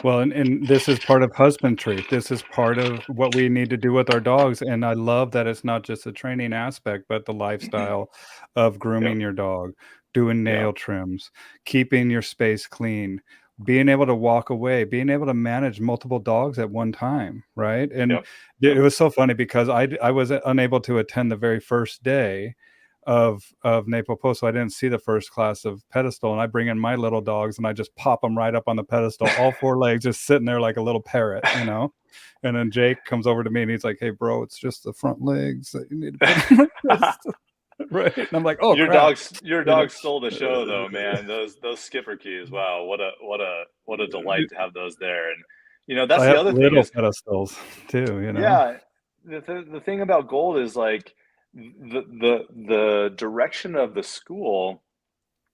Well, and this is part of husbandry. This is part of what we need to do with our dogs, and I love that it's not just the training aspect, but the lifestyle of Yep. grooming your dog, doing Yeah. nail trims, keeping your space clean, being able to walk away, being able to manage multiple dogs at one time, right? And Yep. it Yep. was so funny because I was unable to attend the very first day of NAPOPO, so I didn't see the first class of pedestal, and I bring in my little dogs, and I just pop them right up on the pedestal, all 4 legs just sitting there like a little parrot, and then Jake comes over to me, and he's like, "Hey, bro, it's just the front legs that you need to put on the pedestal." Right? And I'm like, "Oh, Your crap." dog stole the show though, man. Those skipper keys. Wow, what a delight to have those there. And I that's the have other thing little is, pedestals too. yeah, the thing about gold is like the direction of the school,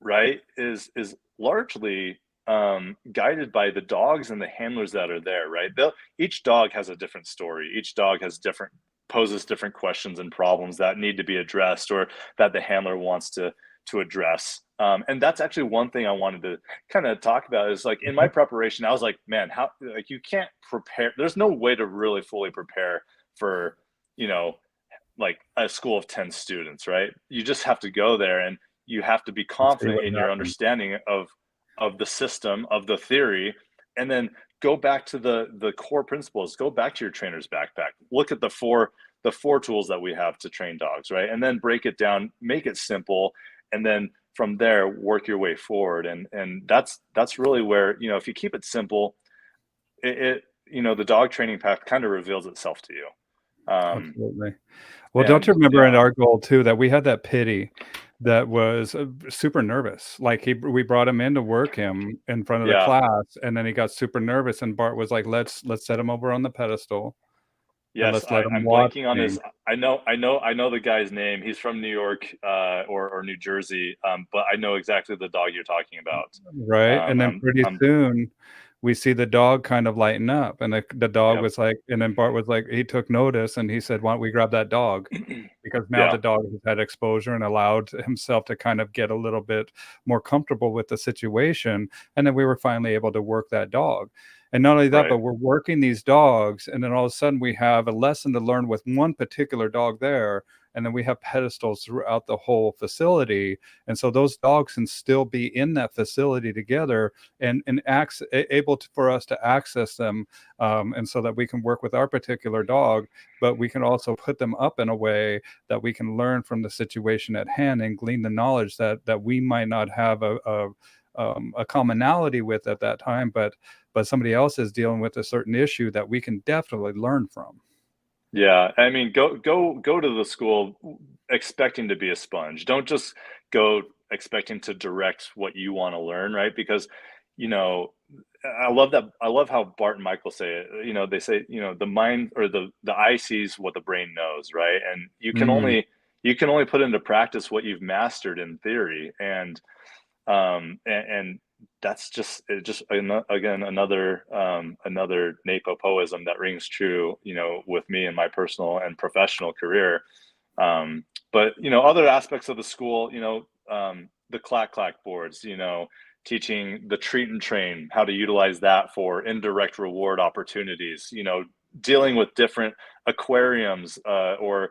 right, is largely guided by the dogs and the handlers that are there, right? Each dog has a different story. Each dog has different poses different questions and problems that need to be addressed, or that the handler wants to address. And that's actually one thing I wanted to kind of talk about, is like in my Mhm. preparation, I was like, man, how, like, you can't prepare. There's no way to really fully prepare for, you know, like a school of 10 students, right? You just have to go there, and you have to be And see confident what in your happens. understanding of the system, of the theory, and then go back to the core principles. Go back to your trainer's backpack. Look at the four tools that we have to train dogs, right? And then break it down, make it simple, and then from there work your way forward. And that's really where, if you keep it simple, the dog training path kind of reveals itself to you. Absolutely. Well, don't you And remember in yeah. our goal too that we had that pity that was super nervous? Like we brought him in to work him in front of the Yeah. class, and then he got super nervous, and Bart was like, "Let's set him over on the pedestal and Yes, let's let him I'm watch blanking on me." his. I know the guy's name. He's from New York, or New Jersey. But I know exactly the dog you're talking about. Right? And then I'm pretty I'm soon we see the dog kind of lighten up, and the dog Yep. was like, and then Bart was like, he took notice and he said, "Why don't we grab that dog?" Because now Yeah. the dog has had exposure and allowed himself to kind of get a little bit more comfortable with the situation. And then we were finally able to work that dog. And not only that, Right. but we're working these dogs, and then all of a sudden we have a lesson to learn with one particular dog there. And then we have pedestals throughout the whole facility. And so those dogs can still be in that facility together and able for us to access them. And so that we can work with our particular dog, but we can also put them up in a way that we can learn from the situation at hand and glean the knowledge that we might not have a commonality with at that time, but somebody else is dealing with a certain issue that we can definitely learn from. Yeah, I mean, go to the school expecting to be a sponge. Don't just go expecting to direct what you want to learn, right? Because, you know, I love that. I love how Bart and Michael say it. You know, they say, you know, the mind or the eye sees what the brain knows, right? And Mm, you can only put into practice what you've mastered in theory. And that's just again another napopoism that rings true, you know, with me in my personal and professional career. But you know, other aspects of the school, you know, the clack clack boards, you know, teaching the treat and train, how to utilize that for indirect reward opportunities, you know, dealing with different aquariums, or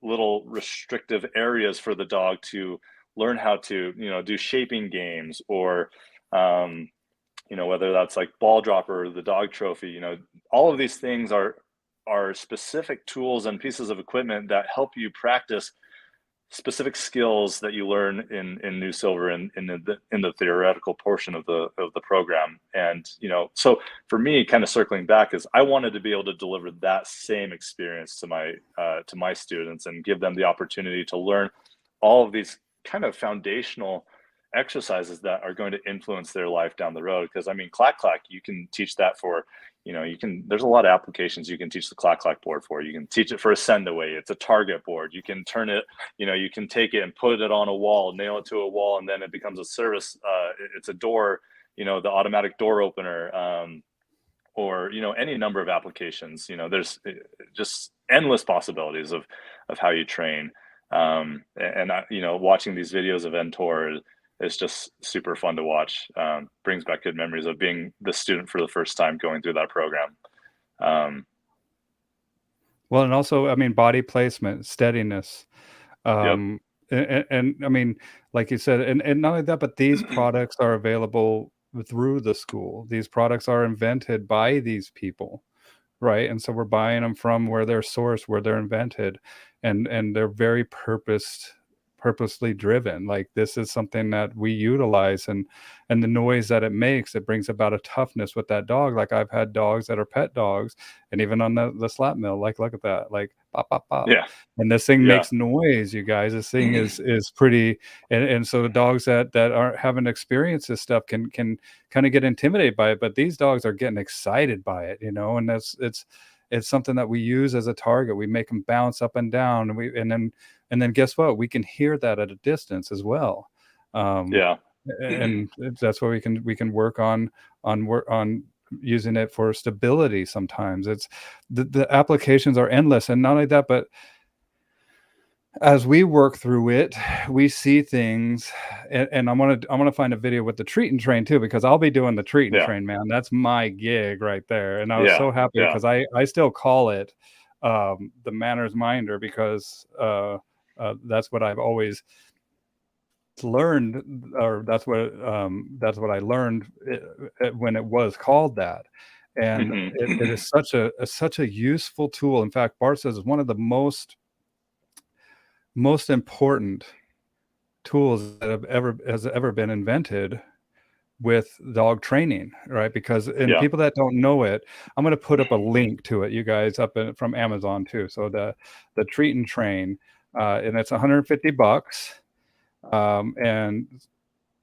little restrictive areas for the dog to learn how to, you know, do shaping games, or um, you know, whether that's like ball dropper or the dog trophy. You know, all of these things are specific tools and pieces of equipment that help you practice specific skills that you learn in New Silver and in the theoretical portion of the program. And you know, so for me, kind of circling back, is I wanted to be able to deliver that same experience to my students and give them the opportunity to learn all of these kind of foundational exercises that are going to influence their life down the road. Because I mean, clack clack, you can teach that for, you know, you can, there's a lot of applications you can teach the clack clack board for. You can teach it for a send away. It's a target board. You can turn it, you know, you can take it and put it on a wall, nail it to a wall, and then it becomes a service. It's a door, you know, the automatic door opener, or you know, any number of applications. You know, there's just endless possibilities of how you train. And I, you know, watching these videos of Entor is just super fun to watch. Brings back good memories of being the student for the first time going through that program. Um, well, and also, I mean, body placement, steadiness, yep. and I mean, like you said, and not only that, but these products are available through the school. These products are invented by these people, right? And so we're buying them from where they're sourced, where they're invented, and they're very purposely driven. Like this is something that we utilize, and the noise that it makes, it brings about a toughness with that dog. Like I've had dogs that are pet dogs, and even on the slap mill, like look at that, like pop pop pop, Yeah. and this thing Yeah. makes noise, you guys. This thing is pretty, and so the dogs that aren't haven't experienced this stuff can kind of get intimidated by it, but these dogs are getting excited by it, you know. And that's it's something that we use as a target. We make them bounce up and down, and then guess what? We can hear that at a distance as well. Um, Yeah. and that's why we can work on using it for stability. Sometimes it's the applications are endless, and not only that, but as we work through it, we see things, and I want to find a video with the treat and train too, because I'll be doing the treat and Yeah. train, man. That's my gig right there. And I was Yeah. so happy Yeah. because I still call it the manners minder, because that's what I've always learned, or that's what I learned when it was called that. And it Hmm. is such a useful tool. In fact, Bart says it's one of the most important tools that has ever been invented with dog training, right? Because, and Yeah. people that don't know it, I'm going to put up a link to it, you guys, from Amazon too. So the treat and train, and it's $150. And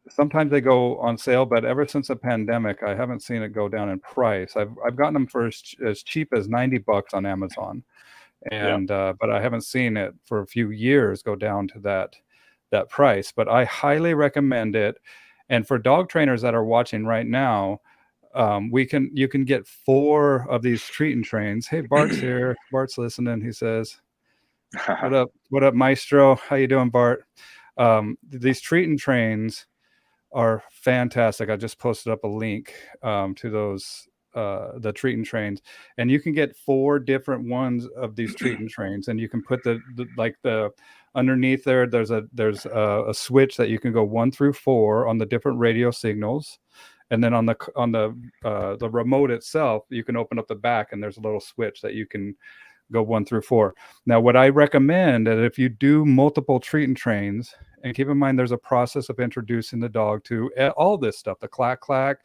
sometimes they go on sale, but ever since the pandemic, I haven't seen it go down in price. I've gotten them for as cheap as $90 on Amazon, Yeah. and but I haven't seen it for a few years go down to that price. But I highly recommend it. And for dog trainers that are watching right now, you can get 4 of these treat and trains. Hey, Bart's here. Bart's listening. He says, what up, Maestro? How you doing, Bart? These treat and trains are fantastic. I just posted up a link to those the treat and trains, and you can get 4 different ones of these treat and trains, and you can put the underneath there's a switch that you can go 1 through 4 on the different radio signals, and then on the remote itself you can open up the back and there's a little switch that you can go 1 through 4. Now, what I recommend is if you do multiple treat and trains, and keep in mind there's a process of introducing the dog to all this stuff, the clack clack,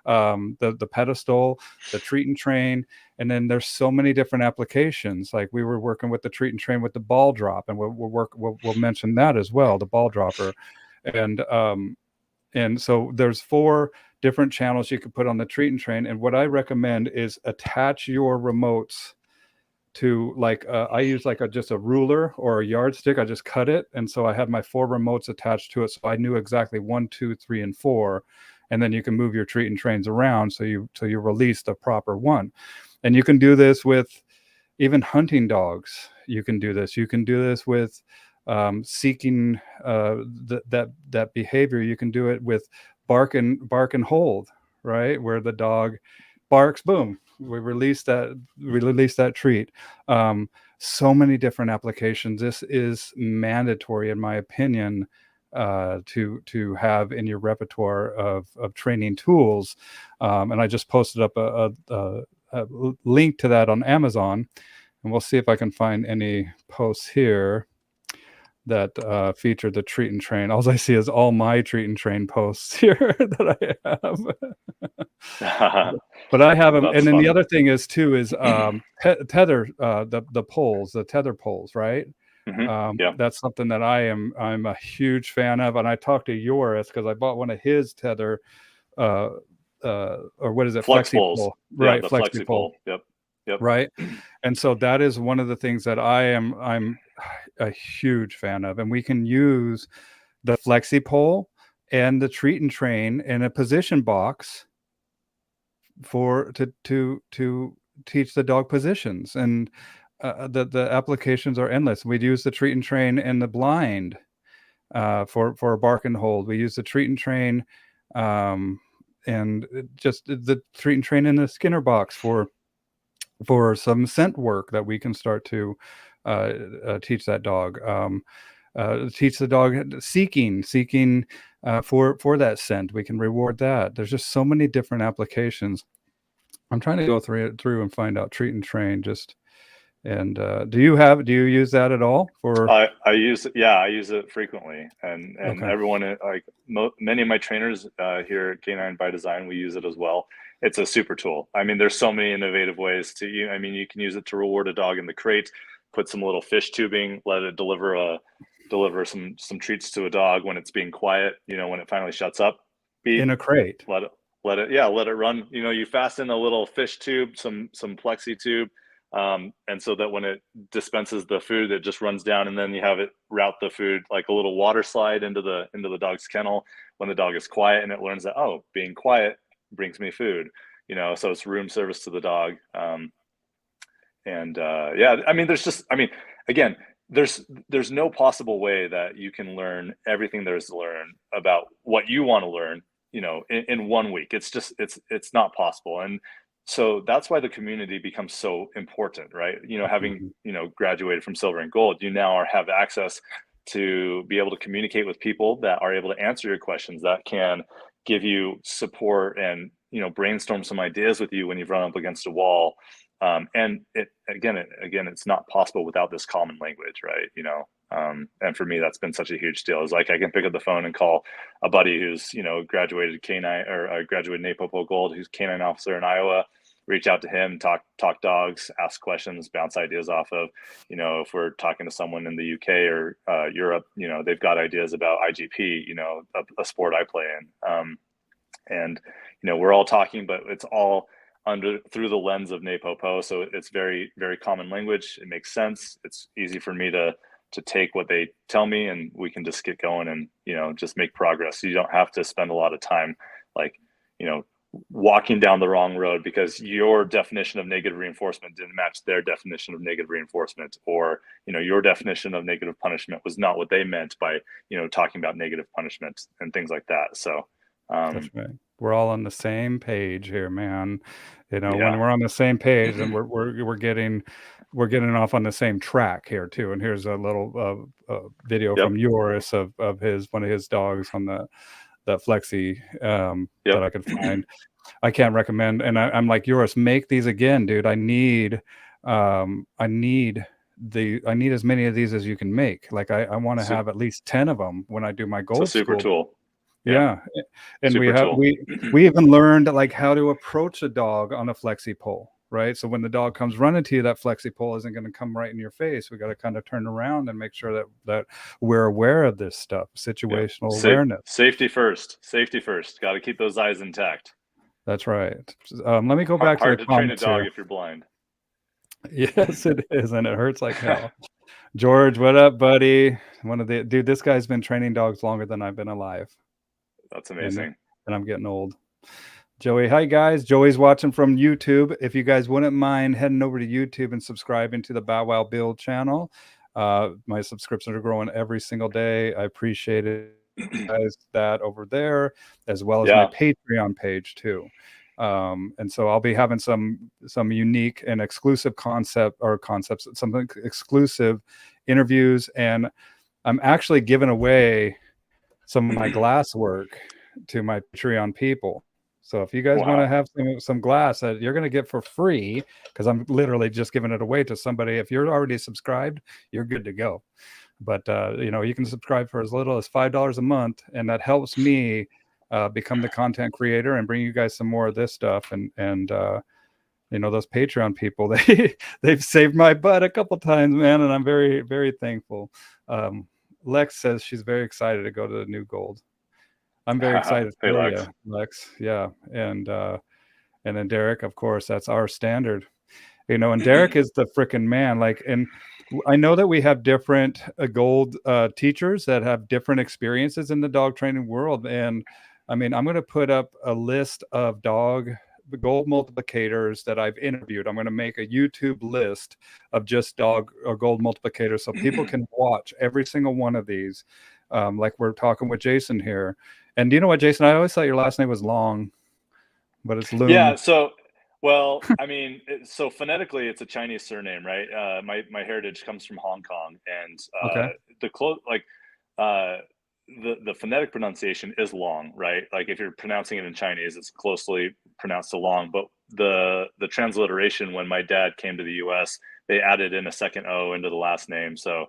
the pedestal, the treat and train, and then there's so many different applications. Like we were working with the treat and train with the ball drop, and we'll mention that as well, the ball dropper, and so there's 4 different channels you could put on the treat and train. And what I recommend is attach your remotes to I use just a ruler or a yardstick. I just cut it, and so I have my 4 remotes attached to it, so I knew exactly 1, 2, 3, and 4. And then you can move your treat and trains around so you release the proper one. And you can do this with even hunting dogs. You can do this with seeking that behavior. You can do it with bark and hold, right, where the dog barks, boom, we release that treat. So many different applications. This is mandatory, in my opinion, to have in your repertoire of training tools. And I just posted up a link to that on Amazon, and we'll see if I can find any posts here that feature the treat and train. All I see is all my treat and train posts here that I have. But I have them. And then funny. The other thing is tether, the poles, the tether poles, right? Yeah. That's something that I'm a huge fan of. And I talked to Yoris because I bought one of his tether, or what is it? Flex poles. Pole. Right. Yeah, the flexi pole. Yep. Right. And so that is one of the things that I'm a huge fan of. And we can use the flexi pole and the treat and train in a position box to teach the dog positions. And the applications are endless. We'd use the treat and train in the blind for a bark and hold. We use the treat and train and just the treat and train in the Skinner box for some scent work that we can start to teach that dog. Teach the dog seeking for that scent. We can reward that. There's just so many different applications. I'm trying to go through and find out treat and train. And do you use that at all? I use it frequently, and okay. Everyone, many of my trainers here at Canine by Design, we use it as well. It's a super tool. I mean, there's so many innovative ways you can use it to reward a dog in the crate, put some little fish tubing, let it deliver some treats to a dog when it's being quiet, when it finally shuts up. In a crate. Let it run. You fasten a little fish tube, some plexi tube, and so that when it dispenses the food, it just runs down, and then you have it route the food like a little water slide into the dog's kennel when the dog is quiet, and it learns that, oh, being quiet brings me food, so it's room service to the dog. Again, there's no possible way that you can learn everything there is to learn about what you want to learn, in 1 week. It's not possible. And so that's why the community becomes so important, right? Having, graduated from silver and gold, you now have access to be able to communicate with people that are able to answer your questions, that can give you support and, brainstorm some ideas with you when you've run up against a wall. And it's not possible without this common language, right? And for me, that's been such a huge deal. It's like I can pick up the phone and call a buddy who's, graduated canine or graduated NAPOPO Gold, who's canine officer in Iowa, reach out to him, talk dogs, ask questions, bounce ideas off of, if we're talking to someone in the UK or Europe, they've got ideas about IGP, a sport I play in. And, we're all talking, but it's all through the lens of NAPOPO. So it's very, very common language. It makes sense. It's easy for me to take what they tell me, and we can just get going and, just make progress. You don't have to spend a lot of time, walking down the wrong road because your definition of negative reinforcement didn't match their definition of negative reinforcement, or your definition of negative punishment was not what they meant by talking about negative punishment and things like that. So That's right. We're all on the same page here, man. When yeah. we're on the same page, then we're getting off on the same track here too. And here's a little video Yep. from Yoris of one of his dogs on that Flexi Yep. that I could find. I can't recommend, and I'm like, Yoris, make these again, dude. I need as many of these as you can make. Like I want to have at least 10 of them when I do my It's a gold super school. tool. Yeah. And Super we even learned like how to approach a dog on a flexi pole, right? So when the dog comes running to you, that flexi pole isn't going to come right in your face. We got to kind of turn around and make sure that we're aware of this stuff, situational awareness. Safety first. Got to keep those eyes intact. That's right. Let me go back hard to the to train a comments dog here. if you're blind. Yes, it is, and it hurts like hell. George, what up, buddy? Dude, this guy's been training dogs longer than I've been alive. That's amazing. And I'm getting old. Joey, hi guys. Joey's watching from YouTube. If you guys wouldn't mind heading over to YouTube and subscribing to the Bow Wow Build channel. My subscriptions are growing every single day. I appreciate it, guys, that over there, as well as my Patreon page too. And so I'll be having some unique and exclusive concepts, something exclusive interviews, and I'm actually giving away some of my glass work to my Patreon people. So if you guys want to have some glass that you're going to get for free, because I'm literally just giving it away to somebody. If you're already subscribed, you're good to go. But you can subscribe for as little as $5 a month, and that helps me become the content creator and bring you guys some more of this stuff. And those Patreon people, they've saved my butt a couple times, man, and I'm very, very thankful. Lex says she's very excited to go to the new gold. I'm very excited for you, Lex. Yeah, and then Derek, of course, that's our standard. And Derek is the freaking man. Like, and I know that we have different gold teachers that have different experiences in the dog training world. And I mean, I'm going to put up a list of gold multiplicators that I've interviewed. I'm going to make a YouTube list of just dog or gold multiplicators so people can watch every single one of these. Like we're talking with Jason here. And do you know what, Jason? I always thought your last name was Long, but it's Loong. Yeah. So, well, I mean, so phonetically, it's a Chinese surname, right? My heritage comes from Hong Kong, and the phonetic pronunciation is Long, right? Like if you're pronouncing it in Chinese, it's closely pronounced to Long. But the transliteration, when my dad came to the U.S., they added in a second O into the last name. So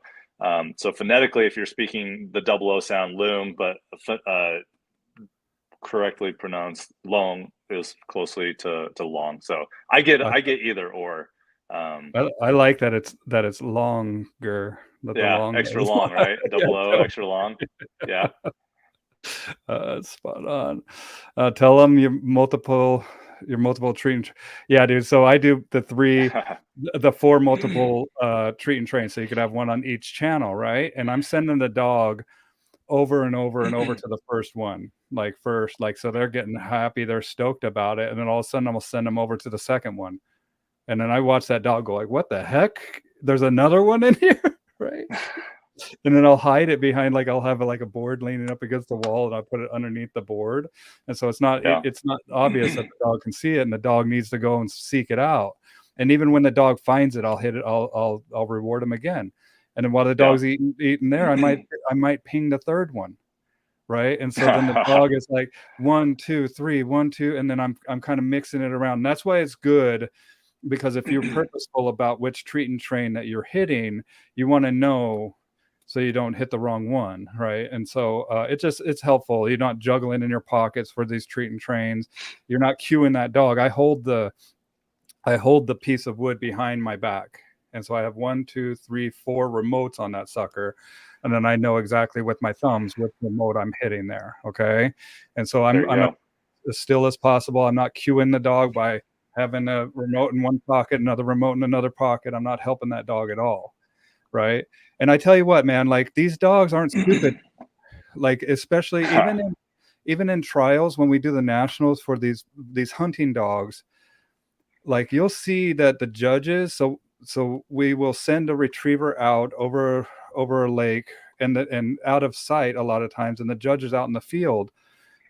phonetically, if you're speaking the double O sound, Loong, but correctly pronounced Long is closely to Long. So I get either or. I like that it's longer. Extra long, right? Double O, extra long. Yeah. Spot on. Tell them your multiple treat. Yeah, dude. So I do the 4 multiple treat and train. So you could have one on each channel, right? And I'm sending the dog over and over and over to the first one, so they're getting happy, they're stoked about it, and then all of a sudden I'm gonna send them over to the second one, and then I watch that dog go like, what the heck, there's another one in here, right? And then I'll hide it behind, like I'll have a board leaning up against the wall, and I'll put it underneath the board, and so it's not obvious that the dog can see it, and the dog needs to go and seek it out. And even when the dog finds it, I'll hit it, I'll reward him again. And then while the dog's eating there, I might ping the third one, right? And so then the dog is like 1, 2, 3, 1, 2, and then I'm kind of mixing it around. And that's why it's good, because if you're purposeful about which treat and train that you're hitting, you want to know so you don't hit the wrong one, right? And so it's helpful. You're not juggling in your pockets for these treat and trains. You're not cueing that dog. I hold the piece of wood behind my back. And so I have 1, 2, 3, 4 remotes on that sucker. And then I know exactly with my thumbs which remote I'm hitting there. Okay. And so I'm as still as possible. I'm not cueing the dog by having a remote in one pocket, another remote in another pocket. I'm not helping that dog at all. Right. And I tell you what, man, like these dogs aren't stupid. Like, especially even in trials when we do the nationals for these hunting dogs, like you'll see that the judges, so we will send a retriever out over a lake and out of sight a lot of times, and the judge is out in the field,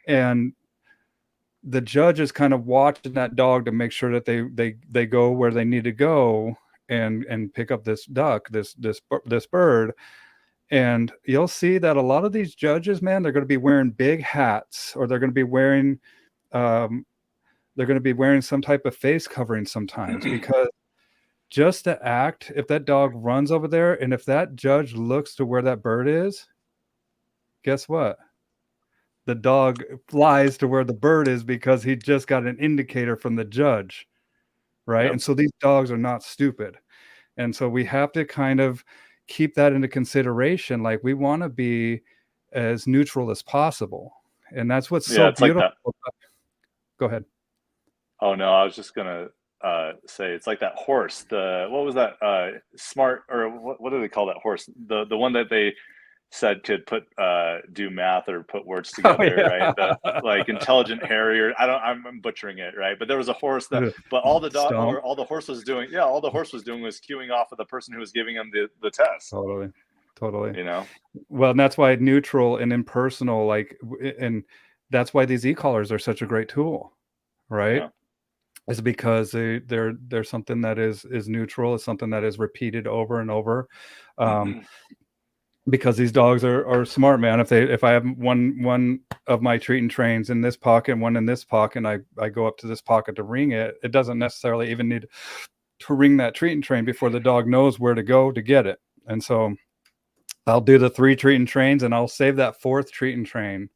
and the judge is kind of watching that dog to make sure that they go where they need to go and pick up this duck, this bird. And you'll see that a lot of these judges, man, they're going to be wearing big hats, or they're going to be wearing some type of face covering sometimes, because just to act, if that dog runs over there and if that judge looks to where that bird is, guess what? The dog flies to where the bird is because he just got an indicator from the judge, right? Yep. And so these dogs are not stupid. And so we have to kind of keep that into consideration. Like, we want to be as neutral as possible. And that's what's so beautiful. Like that. Go ahead. Oh no, I was just gonna say it's like that horse. What was that? Smart, or what do they call that horse? The one that they said could do math or put words together, right? The like intelligent Harrier. I'm butchering it, right? But there was a horse that, but all the horse was doing, all the horse was doing was cueing off of the person who was giving him the test. Totally. You know. Well, and that's why neutral and impersonal, like, and that's why these e-collars are such a great tool, right? Yeah. Is because they're something that is neutral, is something that is repeated over and over. Because these dogs are smart, man. If I have one of my treat and trains in this pocket, one in this pocket, and I go up to this pocket to ring it, it doesn't necessarily even need to ring that treat and train before the dog knows where to go to get it. And so I'll do the 3 treat and trains, and I'll save that 4th treat and train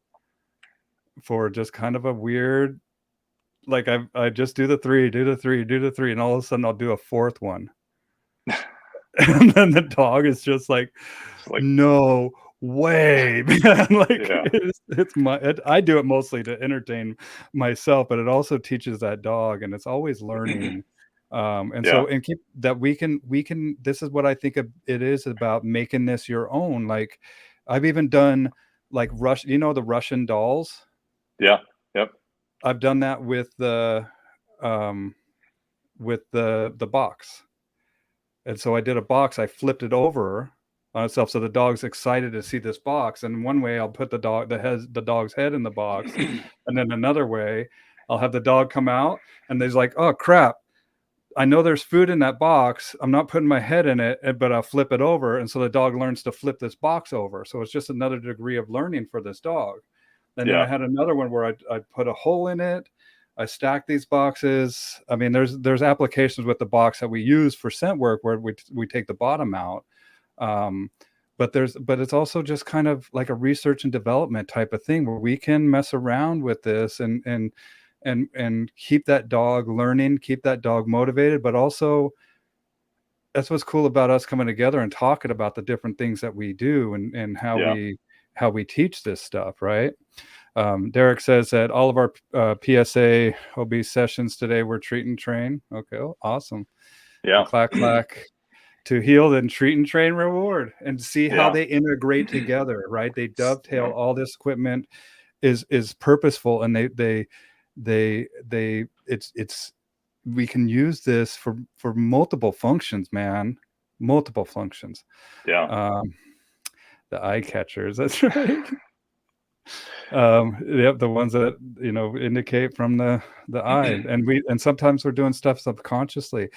for just kind of a weird, like I just do the 3, and all of a sudden I'll do a 4th one. And then the dog is just like no way, man. Like, I do it mostly to entertain myself, but it also teaches that dog, and it's always learning. So keep that we can, this is what I think it is about, making this your own. Like, I've even done like the Russian dolls. Yeah. Yep. I've done that with the box. And so I did a box, I flipped it over on itself, so the dog's excited to see this box. And one way I'll put the dog's head in the box, and then another way I'll have the dog come out, and there's like, oh crap, I know there's food in that box. I'm not putting my head in it, but I'll flip it over. And so the dog learns to flip this box over. So it's just another degree of learning for this dog. And then I had another one where I put a hole in it. I stack these boxes. I mean, there's applications with the box that we use for scent work where we take the bottom out. But it's also just kind of like a research and development type of thing where we can mess around with this and keep that dog learning, keep that dog motivated. But also, that's what's cool about us coming together and talking about the different things that we do and how we teach this stuff, right? Derek says that all of our PSA OB sessions today were treat and train. Okay, awesome. Yeah. And clack to heal, then treat and train, reward, and see how they integrate together, right? They dovetail. All this equipment is purposeful, and we can use this for multiple functions, man. Multiple functions. Yeah. The eye catchers, that's right. The ones that indicate from the eye, and sometimes we're doing stuff subconsciously.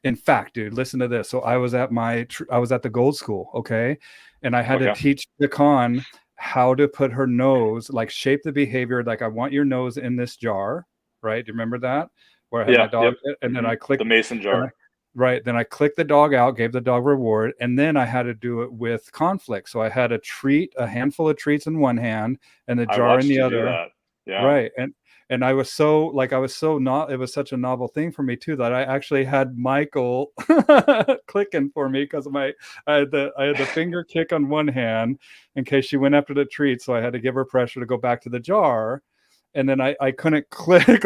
In fact, dude, listen to this. So I was at the Gold School, okay, and I had to teach the con how to put her nose, like shape the behavior, like I want your nose in this jar, right? Do you remember that? Where I had my dog, and then I clicked the mason jar. Right. Then I clicked the dog out, gave the dog reward, and then I had to do it with conflict. So I had a handful of treats in one hand and the jar in the other. Yeah. Right. And I was it was such a novel thing for me too, that I actually had Michael clicking for me because I had the finger kick on one hand in case she went after the treat. So I had to give her pressure to go back to the jar. And then I couldn't click,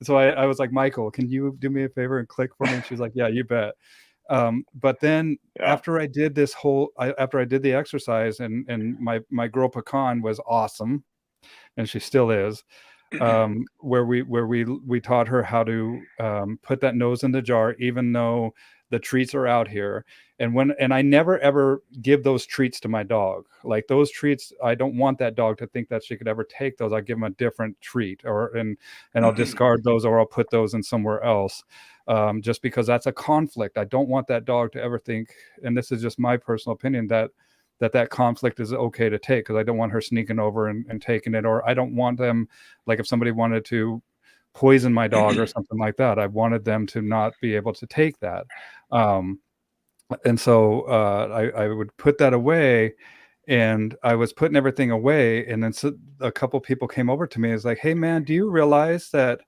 so I was like, Michael, can you do me a favor and click for me? And she's like, yeah, you bet. But then after I did the exercise, and my girl Pecan was awesome and she still is, where we taught her how to put that nose in the jar, even though the treats are out here. And I never ever give those treats to my dog. Like those treats, I don't want that dog to think that she could ever take those. I give him a different treat, and I'll discard those, or I'll put those in somewhere else, just because that's a conflict. I don't want that dog to ever think, and this is just my personal opinion, that conflict is okay to take, because I don't want her sneaking over and taking it. Or I don't want them, like if somebody wanted to poison my dog or something like that, I wanted them to not be able to take that. And so I would put that away, and I was putting everything away. And then a couple people came over to me. It's like, hey man, do you realize that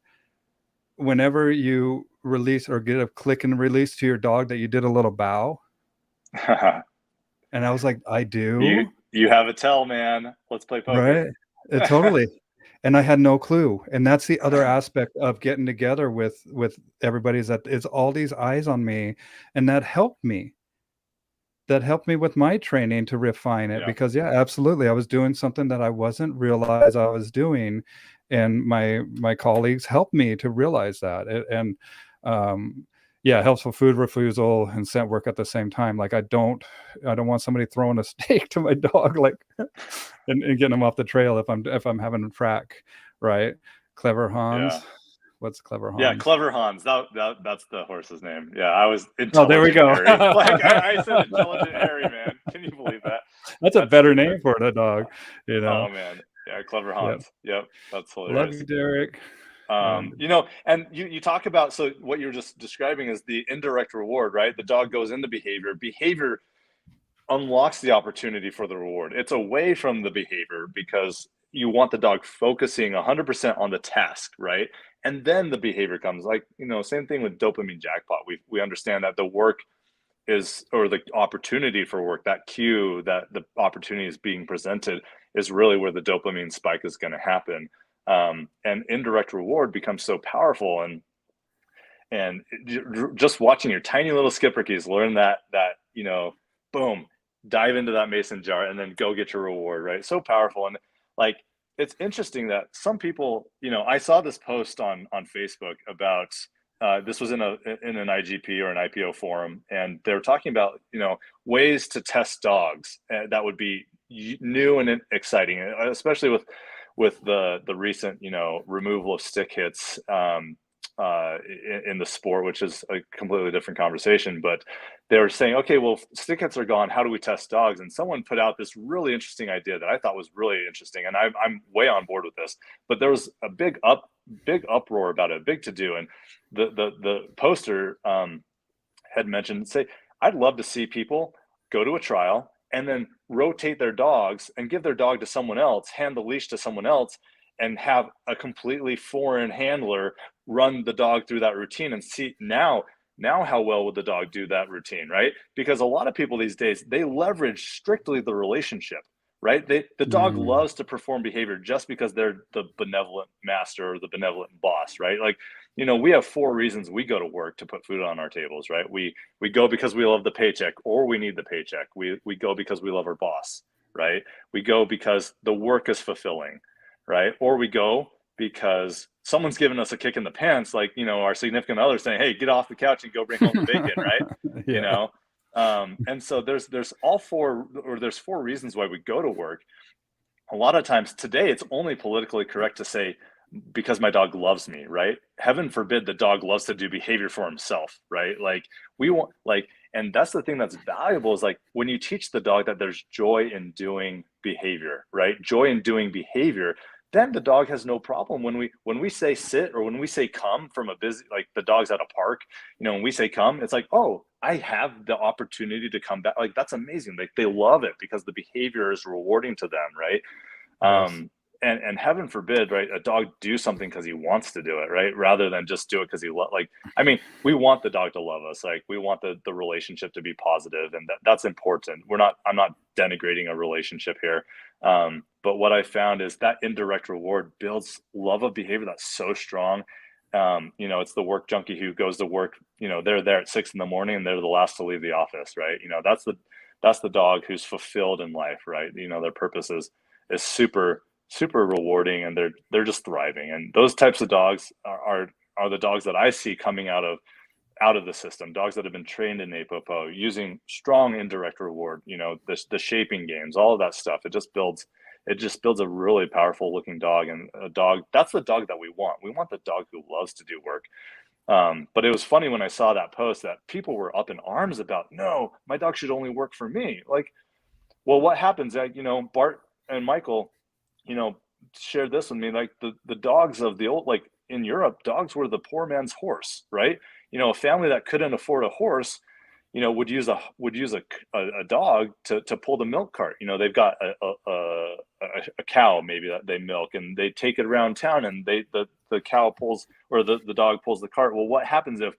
whenever you release or get a click and release to your dog, that you did a little bow? And I was like, I do. You have a tell, man. Let's play poker. Right. Totally. And I had no clue. And that's the other aspect of getting together with everybody, is that it's all these eyes on me. And that helped me. That helped me with my training to refine it, because absolutely, I was doing something that I wasn't realize I was doing. And my colleagues helped me to realize that. And helpful food refusal and scent work at the same time. Like I don't want somebody throwing a steak to my dog, like and getting them off the trail if I'm having a track, right? Clever Hans. Yeah. What's Clever Hans? Yeah, Clever Hans. That's the horse's name. Yeah, I was intelligent. Oh, there we go. Harry. Like I said, intelligent Harry, man. Can you believe that? That's a better name for the dog, you know. Oh man, yeah, Clever Hans. Yep, that's hilarious. Love you, Derek. You know, and you talk about, so what you're just describing is the indirect reward, right? The dog goes into behavior unlocks the opportunity for the reward. It's away from the behavior, because you want the dog focusing 100% on the task, right? And then the behavior comes. Like, you know, same thing with dopamine jackpot. We understand that the work is, or the opportunity for work, that cue, that the opportunity is being presented, is really where the dopamine spike is going to happen. And indirect reward becomes so powerful. And just watching your tiny little skipperkeys learn that, you know, boom, dive into that mason jar and then go get your reward, right? So powerful. And like, it's interesting that some people, you know, I saw this post on Facebook about, this was in an IGP or an IPO forum, and they were talking about, you know, ways to test dogs that would be new and exciting, especially with the recent, you know, removal of stick hits in the sport, which is a completely different conversation. But they were saying, okay, well, stick hits are gone. How do we test dogs? And someone put out this really interesting idea that I thought was really interesting, and I'm way on board with this. But there was a big uproar about it, big to do, and the poster had mentioned, say, I'd love to see people go to a trial and then rotate their dogs and give their dog to someone else, hand the leash to someone else, and have a completely foreign handler run the dog through that routine, and see now how well would the dog do that routine, right? Because a lot of people these days, they leverage strictly the relationship, right? The dog loves to perform behavior just because they're the benevolent master or the benevolent boss, right? Like, you know, we have 4 reasons we go to work: to put food on our tables, right? We go because we love the paycheck, or we need the paycheck. We go because we love our boss, right? We go because the work is fulfilling, right? Or we go because someone's giving us a kick in the pants, like, you know, our significant other saying, hey, get off the couch and go bring home the bacon, right? Yeah. You know, and so there's all 4, or there's 4 reasons why we go to work. A lot of times today, it's only politically correct to say, because my dog loves me, right? Heaven forbid the dog loves to do behavior for himself, right? Like, we want, like, and that's the thing that's valuable, is like, when you teach the dog that there's joy in doing behavior, right? Joy in doing behavior, then the dog has no problem when we say sit, or when we say come from a busy, like the dog's at a park, you know, when we say come, it's like, oh, I have the opportunity to come back. Like, that's amazing. Like, they love it because the behavior is rewarding to them, right? Yes. And heaven forbid, right, a dog do something because he wants to do it, right, rather than just do it because he like, I mean, we want the dog to love us, like, we want the relationship to be positive, and that's important. I'm not denigrating a relationship here, but what I found is that indirect reward builds love of behavior that's so strong. You know, it's the work junkie who goes to work, you know, they're there at 6 a.m. and they're the last to leave the office, right? You know, that's the dog who's fulfilled in life, right? You know, their purpose is super super rewarding, and they're just thriving. And those types of dogs are the dogs that I see coming out of the system. Dogs that have been trained in APOPO using strong indirect reward, the shaping games, all of that stuff. It just builds a really powerful looking dog, and a dog that's the dog that we want. We want the dog who loves to do work. But it was funny when I saw that post that people were up in arms about, no, my dog should only work for me. Like, well, what happens that, Bart and Michael, shared this with me, like the dogs of the old, like in Europe, dogs were the poor man's horse, right? A family that couldn't afford a horse, would use a dog to pull the milk cart. They've got a cow maybe that they milk, and they take it around town, and the cow pulls, or the dog pulls the cart. Well, what happens if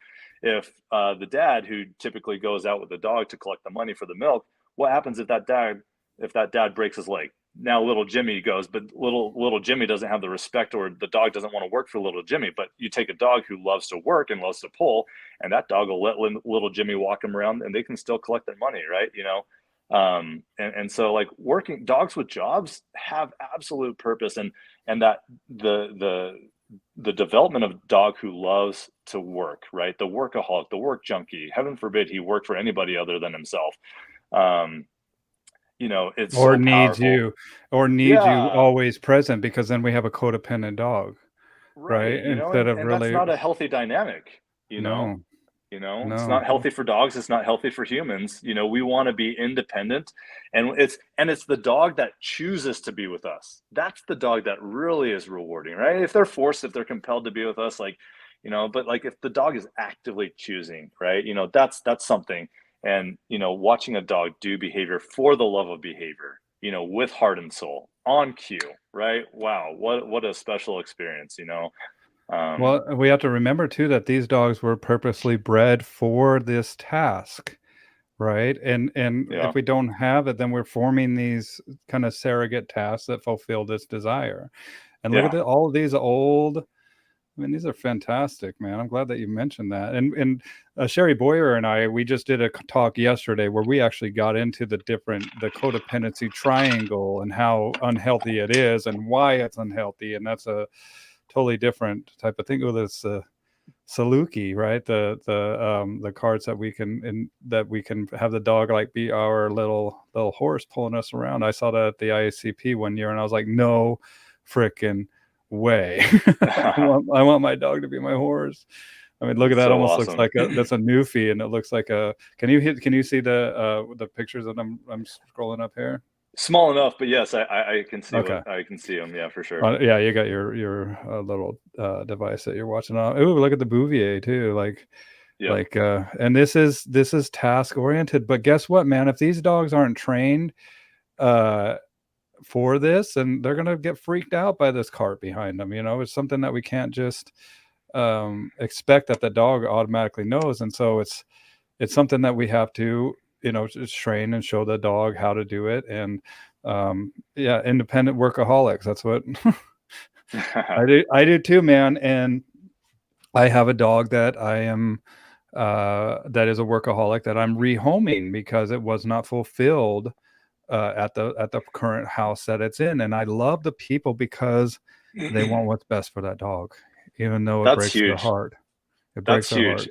the dad, who typically goes out with the dog to collect the money for the milk, what happens if that dad breaks his leg? Now little Jimmy goes, but little Jimmy doesn't have the respect, or the dog doesn't want to work for little Jimmy. But you take a dog who loves to work and loves to pull, and that dog will let little Jimmy walk him around, and they can still collect their money, right? And so, like, working dogs with jobs have absolute purpose, and that the development of a dog who loves to work, right? The workaholic, the work junkie. Heaven forbid he work for anybody other than himself. It's Or so needs powerful. you, or needs you Yeah, always present, because then we have a codependent dog, right? right. Instead of And that's really, not a healthy dynamic, you know. no, It's no. not healthy for dogs, it's not healthy for humans. We want to be independent, and it's the dog that chooses to be with us. That's the dog that really is rewarding, right? If they're forced, if they're compelled to be with us, like, but like if the dog is actively choosing, right? That's something. And watching a dog do behavior for the love of behavior, with heart and soul, on cue, right? Wow, what a special experience. Well, we have to remember too that these dogs were purposely bred for this task, right? And Yeah, if we don't have it, then we're forming these kind of surrogate tasks that fulfill this desire. And look yeah. at all of these old. I mean, these are fantastic, man. I'm glad that you mentioned that. And Sherry Boyer and I, we just did a talk yesterday where we actually got into the codependency triangle and how unhealthy it is and why it's unhealthy. And that's a totally different type of thing. With this Saluki, right? The cards that we can have the dog like be our little horse pulling us around. I saw that at the IACP one year, and I was like, no frickin' way. I want my dog to be my horse. I mean, look at It's that. so Almost looks awesome. like that's a Newfie, and it looks like a. Can you see the pictures that I'm scrolling up here? Small enough, but yes, I can see Okay. what I can see them. Yeah, for sure. Yeah, you got your little device that you're watching on. Ooh, look at the Bouvier too. Yep. And this is task oriented. But guess what, man? If these dogs aren't trained for this, and they're gonna get freaked out by this cart behind them. It's something that we can't just expect that the dog automatically knows, and so it's something that we have to just train and show the dog how to do it. And yeah, independent workaholics, that's what I do too, man. And I have a dog that I am that is a workaholic that I'm rehoming because it was not fulfilled at the current house that it's in. And I love the people because they want what's best for that dog, even though it That's breaks their huge. heart. It That's breaks their huge. heart.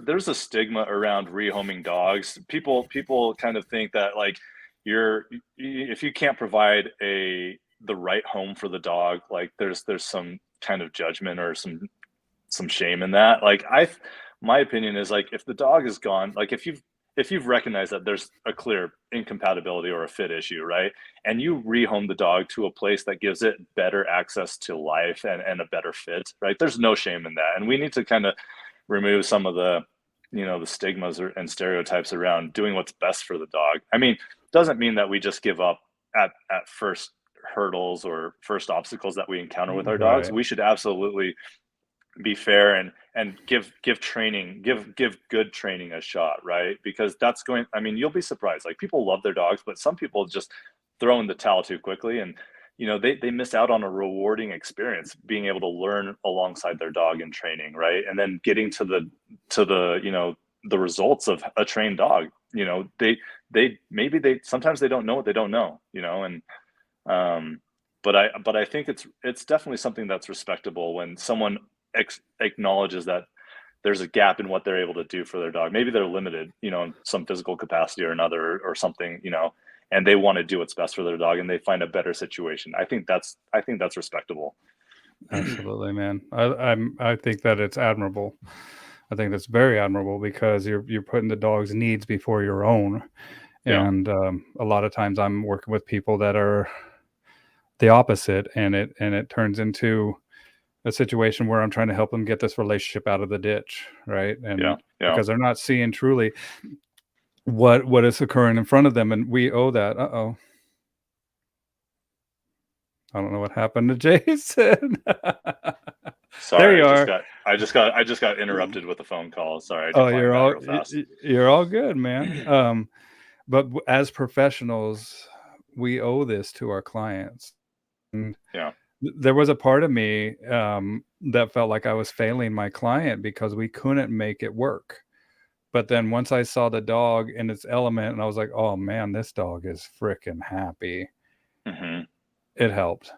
There's a stigma around rehoming dogs. People kind of think that, like, if you can't provide the right home for the dog, like there's some kind of judgment or some shame in that. Like, my opinion is, like, if the dog is gone, like if you've recognized that there's a clear incompatibility or a fit issue, right? And you rehome the dog to a place that gives it better access to life and a better fit, right? There's no shame in that. And we need to kind of remove some of the stigmas and stereotypes around doing what's best for the dog. I mean, doesn't mean that we just give up at first hurdles or first obstacles that we encounter with our dogs. Right. We should absolutely be fair and give training, give good training a shot, right? Because I mean, you'll be surprised. Like, people love their dogs, but some people just throw in the towel too quickly, and they miss out on a rewarding experience, being able to learn alongside their dog in training, right? And then getting to the results of a trained dog. They sometimes they don't know what they don't know, and but I think it's definitely something that's respectable when someone acknowledges that there's a gap in what they're able to do for their dog. Maybe they're limited, in some physical capacity or another or something, and they want to do what's best for their dog and they find a better situation. I think that's respectable. Absolutely, man. I think that it's admirable. I think that's very admirable because you're putting the dog's needs before your own. Yeah. And a lot of times I'm working with people that are the opposite, and it turns into a situation where I'm trying to help them get this relationship out of the ditch, right? Yeah. And Yeah. because they're not seeing truly what is occurring in front of them, and we owe that. Uh-oh. I don't know what happened to Jason. There Sorry, you are. I just got interrupted with a phone call. Sorry, I Oh, declined that real fast. you're all good, man. But as professionals, we owe this to our clients. And Yeah. there was a part of me that felt like I was failing my client because we couldn't make it work. But then once I saw the dog in its element, and I was like, "Oh man, this dog is freaking happy." Hmm. It helped.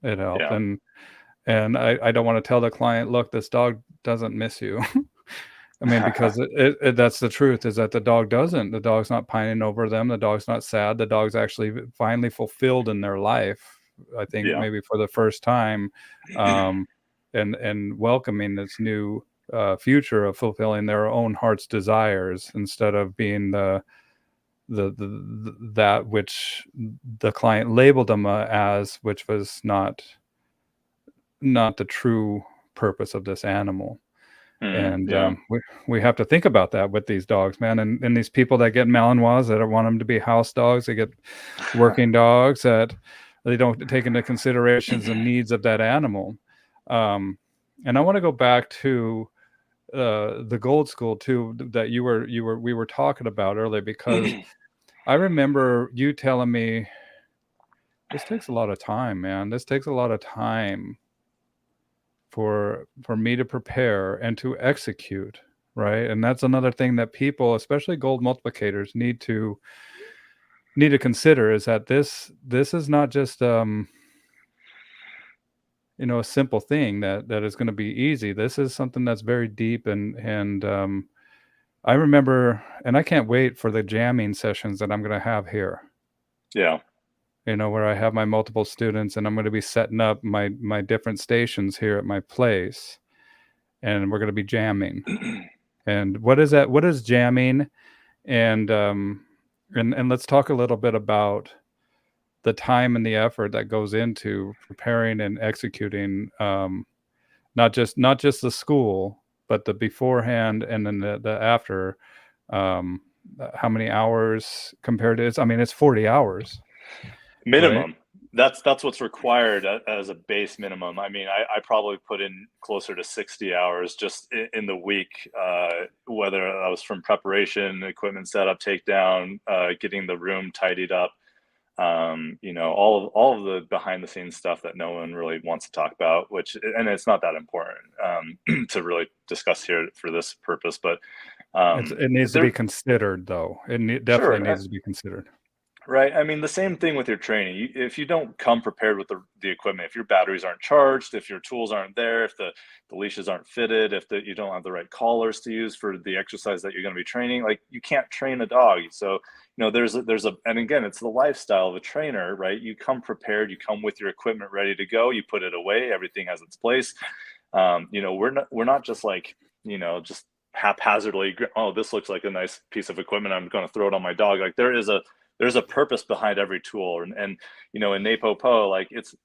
It helped, Yeah. and I don't want to tell the client, "Look, this dog doesn't miss you." I mean, because that's the truth, is that the dog doesn't. The dog's not pining over them. The dog's not sad. The dog's actually finally fulfilled in their life. I think Yeah. maybe for the first time, and welcoming this new future of fulfilling their own heart's desires instead of being that which the client labeled them as, which was not the true purpose of this animal. And Yeah. we have to think about that with these dogs, man. And these people that get Malinois that want them to be house dogs, they get working dogs that they don't take into considerations the needs of that animal. And I want to go back to the gold school too, that we were talking about earlier, because I remember you telling me this takes a lot of time, man. This takes a lot of time for me to prepare and to execute, right? And that's another thing that people, especially gold multiplicators, need to consider, is that this is not just a simple thing that is going to be easy. This is something that's very deep, and I remember, and I can't wait for the jamming sessions that I'm going to have here. Yeah. Where I have my multiple students, and I'm going to be setting up my different stations here at my place, and we're going to be jamming. And what is that? What is jamming? And let's talk a little bit about the time and the effort that goes into preparing and executing, not just the school, but the beforehand and then the after. How many hours compared to? It's 40 hours. Right? Minimum. That's what's required as a base minimum. I probably put in closer to 60 hours just in the week, whether that was from preparation, equipment setup, takedown, getting the room tidied up, all of the behind the scenes stuff that no one really wants to talk about, and it's not that important to really discuss here for this purpose, but it needs to be considered, though. Definitely sure. needs to be considered. Right. The same thing with your training. If you don't come prepared with the equipment, if your batteries aren't charged, if your tools aren't there, if the leashes aren't fitted, if you don't have the right collars to use for the exercise that you're going to be training, like, you can't train a dog. So, and again, it's the lifestyle of a trainer, right? You come prepared, you come with your equipment ready to go, you put it away, everything has its place. We're not just like, just haphazardly, oh, this looks like a nice piece of equipment, I'm going to throw it on my dog. Like, there's a purpose behind every tool, and in NAPOPO, like, it's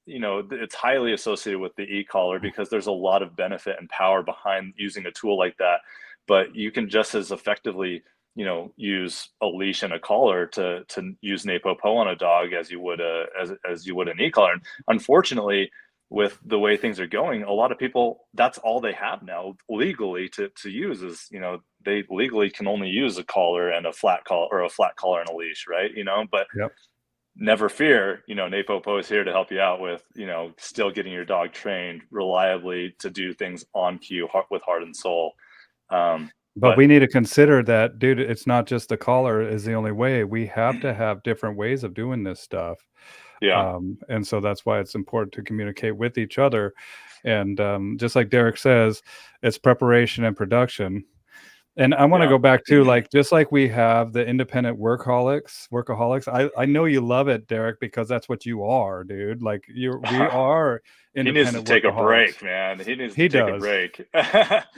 highly associated with the e-collar because there's a lot of benefit and power behind using a tool like that. But you can just as effectively use a leash and a collar to use NAPOPO on a dog as you would as you would an e-collar. And unfortunately, with the way things are going, a lot of people, that's all they have now legally to use is, they legally can only use a collar and a flat collar, or a flat collar and a leash, right? But Yep. Never fear, NAPOPO is here to help you out with, still getting your dog trained reliably to do things on cue with heart and soul. But we need to consider that, dude, it's not just the collar is the only way. We have to have different ways of doing this stuff. Yeah. And so that's why it's important to communicate with each other. And just like Derek says, it's preparation and production. And I want to Yeah. go back to, like, just like we have the independent workaholics. I know you love it, Derek, because that's what you are, dude. Like, we are He needs to independent take a workaholics. break, man. He needs to He take a does. break.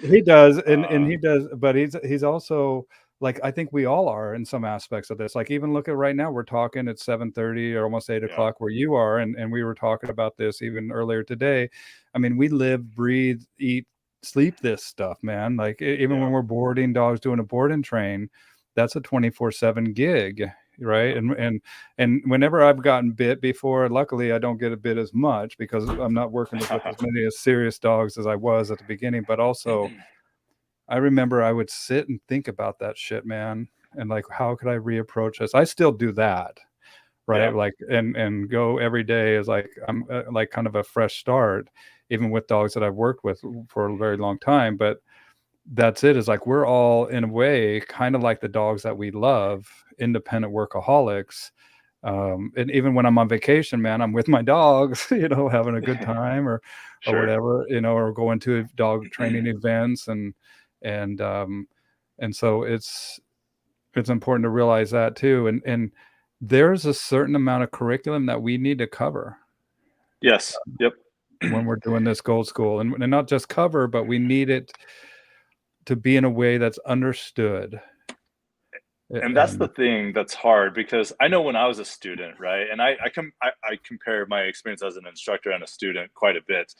He does, and uh, he does, but he's also, like, I think we all are in some aspects of this. Like, even look at right now, we're talking at 7:30 or almost 8 yeah. o'clock where you are, and we were talking about this even earlier today. I mean, we live, breathe, eat, sleep this stuff, man. Like, even when Yeah. we're boarding dogs, doing a board and train, that's a 24/7 gig, right? Yeah. And whenever I've gotten bit before, luckily I don't get a bit as much because I'm not working with as many as serious dogs as I was at the beginning. But also, I remember I would sit and think about that shit, man, and, like, how could I reapproach this? I still do that, right? Yeah. Like, and go every day is like, I'm like kind of a fresh start, even with dogs that I've worked with for a very long time. But that's it. Is like, we're all in a way kind of like the dogs that we love, independent workaholics. And even when I'm on vacation, man, I'm with my dogs, having a good time, or Sure. whatever, or going to dog training events, and um, and so it's important to realize that too. And there's a certain amount of curriculum that we need to cover Yes. Yep. when we're doing this gold school, and not just cover, but we need it to be in a way that's understood. And that's the And thing that's hard because I know when I was a student, right? And I compare my experience as an instructor and a student quite a bit,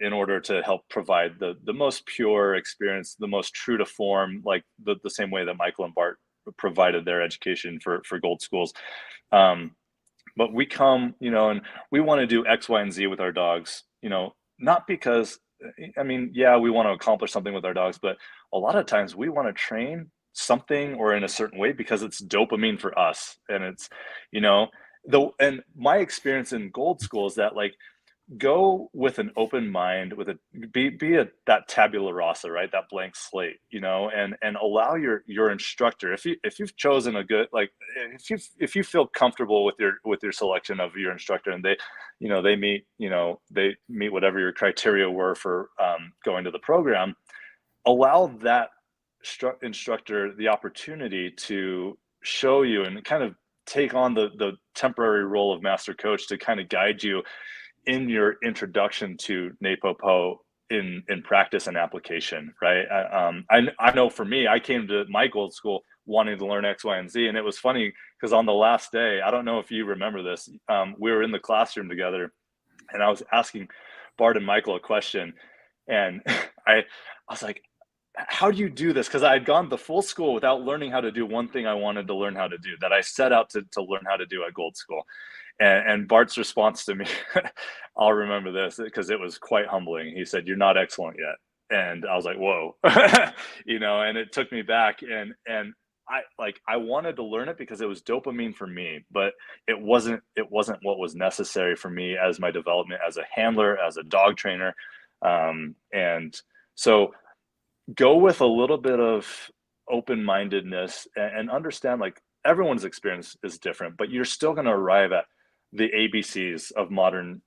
in order to help provide the most pure experience, the most true to form, like the same way that Michael and Bart provided their education for Gold Schools. Um, but we come, and we want to do X, Y, and Z with our dogs, not because, I mean, yeah, we want to accomplish something with our dogs, but a lot of times we want to train something or in a certain way because it's dopamine for us. And it's, you know, and my experience in Gold School is that, like, go with an open mind, with a be a that tabula rasa, right? That blank slate, and allow your instructor, if you've chosen a good, like, if you feel comfortable with your selection of your instructor, and they meet whatever your criteria were for going to the program, allow that instructor the opportunity to show you and kind of take on the temporary role of master coach to kind of guide you in your introduction to NAPOPO in practice and application, right? I know for me, I came to my Gold School wanting to learn X, Y, and Z, and it was funny because on the last day, I don't know if you remember this, we were in the classroom together, and I was asking Bart and Michael a question, and I was like, how do you do this? Because I had gone the full school without learning how to do one thing I wanted to learn how to do, that I set out to learn how to do at Gold School. And Bart's response to me, I'll remember this because it was quite humbling. He said, "You're not excellent yet." And I was like, "Whoa," and it took me back. And I wanted to learn it because it was dopamine for me, but it wasn't what was necessary for me as my development as a handler, as a dog trainer. And so go with a little bit of open-mindedness, and understand, like, everyone's experience is different, but you're still going to arrive at the ABCs of modern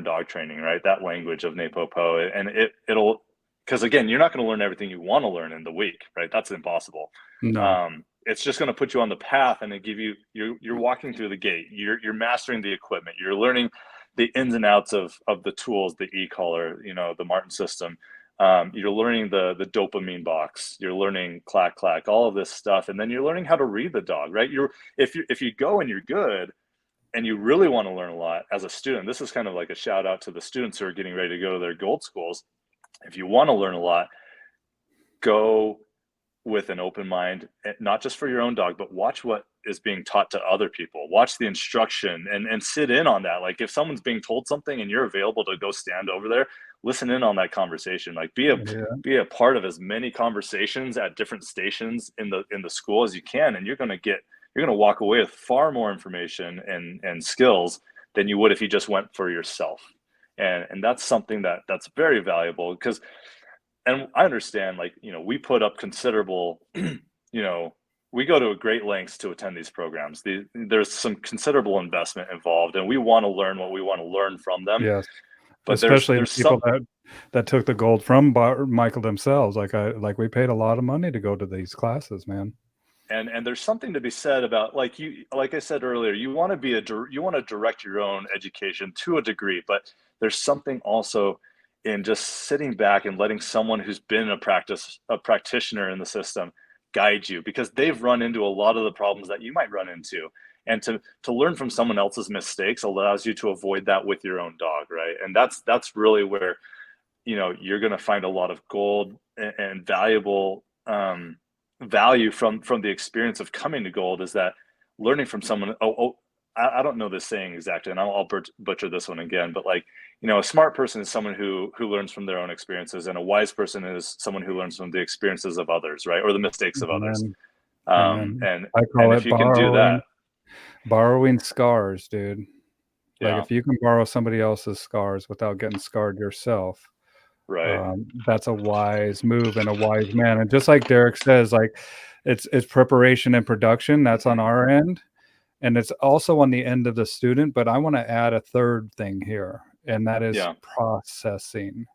dog training, right? That language of NAPOPO, and it'll, because again, you're not going to learn everything you want to learn in the week, right? That's impossible. no, It's just going to put you on the path, and it give you, you're walking through the gate, you're mastering the equipment, you're learning the ins and outs of the tools, the e-collar, the Martin system. You're learning the dopamine box, you're learning clack clack, all of this stuff, and then you're learning how to read the dog, right? If you go and you're good, and you really want to learn a lot as a student, this is kind of like a shout out to the students who are getting ready to go to their Gold Schools. If you want to learn a lot, go with an open mind, not just for your own dog, but watch what is being taught to other people. Watch the instruction, and sit in on that. Like, if someone's being told something and you're available to go stand over there, listen in on that conversation. Like, yeah, be a part of as many conversations at different stations in the school as you can, and you're going to walk away with far more information and skills than you would if you just went for yourself. And that's something that's very valuable, because, and I understand, like, we put up considerable, you know, we go to great lengths to attend these programs. There's some considerable investment involved, and we want to learn what we want to learn from them. Yes. But Especially the there's people some, that took the gold from Michael themselves. Like we paid a lot of money to go to these classes, man. and there's something to be said about, like I said earlier, you want to you want to direct your own education to a degree, but there's something also in just sitting back and letting someone who's been a practitioner in the system guide you, because they've run into a lot of the problems that you might run into, and to learn from someone else's mistakes allows you to avoid that with your own dog, right? And that's really where, you're going to find a lot of gold and valuable value from the experience of coming to gold, is that learning from someone. I don't know this saying exactly, and I'll butcher this one again, but like, a smart person is someone who learns from their own experiences, and a wise person is someone who learns from the experiences of others, right, or the mistakes of others. Amen. Amen. And I call if it you can do that, borrowing scars, dude. Like yeah, if you can borrow somebody else's scars without getting scarred yourself, right, that's a wise move and a wise man. And just like Derek says, like it's preparation and production. That's on our end, and it's also on the end of the student. But I want to add a third thing here, and that is yeah, processing.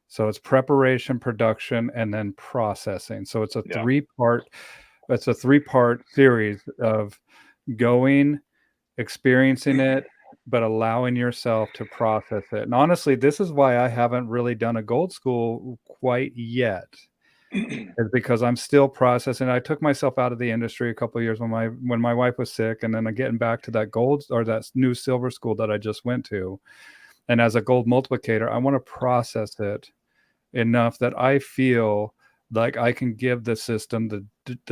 So it's preparation, production, and then processing. So it's a yeah, three-part series of going, experiencing it, but allowing yourself to process it. And honestly, this is why I haven't really done a gold school quite yet, is because I'm still processing. I took myself out of the industry a couple of years when my wife was sick, and then I'm getting back to that gold or that new silver school that I just went to. And as a gold multiplicator, I want to process it enough that I feel like I can give the system the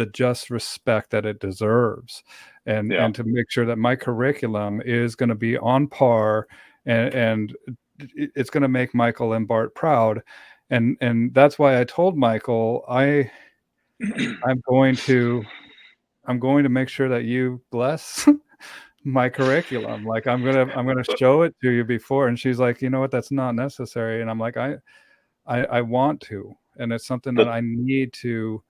just respect that it deserves, and yeah, to make sure that my curriculum is going to be on par, and it's going to make Michael and Bart proud, and that's why I told Michael I'm going to make sure that you bless my curriculum. Like I'm gonna show it to you before. And she's like, you know what, that's not necessary. And I'm like, I want to, and it's something that but I need to.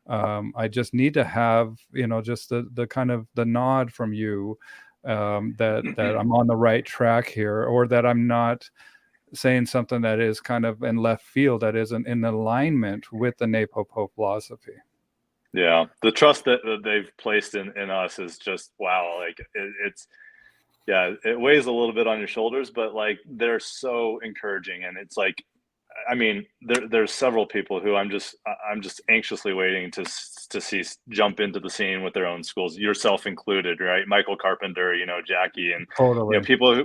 I just need to have, just the kind of the nod from you, that I'm on the right track here, or that I'm not saying something that is kind of in left field, that isn't in alignment with the NAPOPO philosophy. yeah, the trust that they've placed in us is just wow. Like it's, yeah, it weighs a little bit on your shoulders, but like they're so encouraging, and it's like, I mean, there's several people who I'm just anxiously waiting to see jump into the scene with their own schools, yourself included, right? Michael Carpenter, Jackie, and Totally. people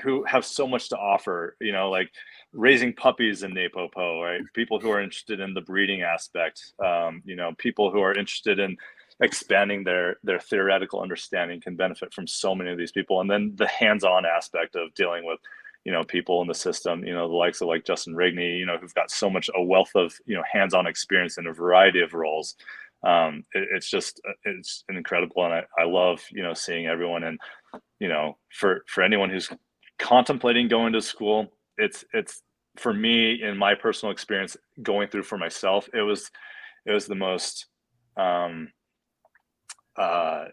who have so much to offer, like raising puppies in Napopo, right? People who are interested in the breeding aspect, people who are interested in expanding their theoretical understanding can benefit from so many of these people, and then the hands-on aspect of dealing with people in the system, the likes of like Justin Rigney, who've got so much a wealth of hands-on experience in a variety of roles. It's incredible, and I love seeing everyone. And for anyone who's contemplating going to school, it's for me, in my personal experience going through for myself, it was the most the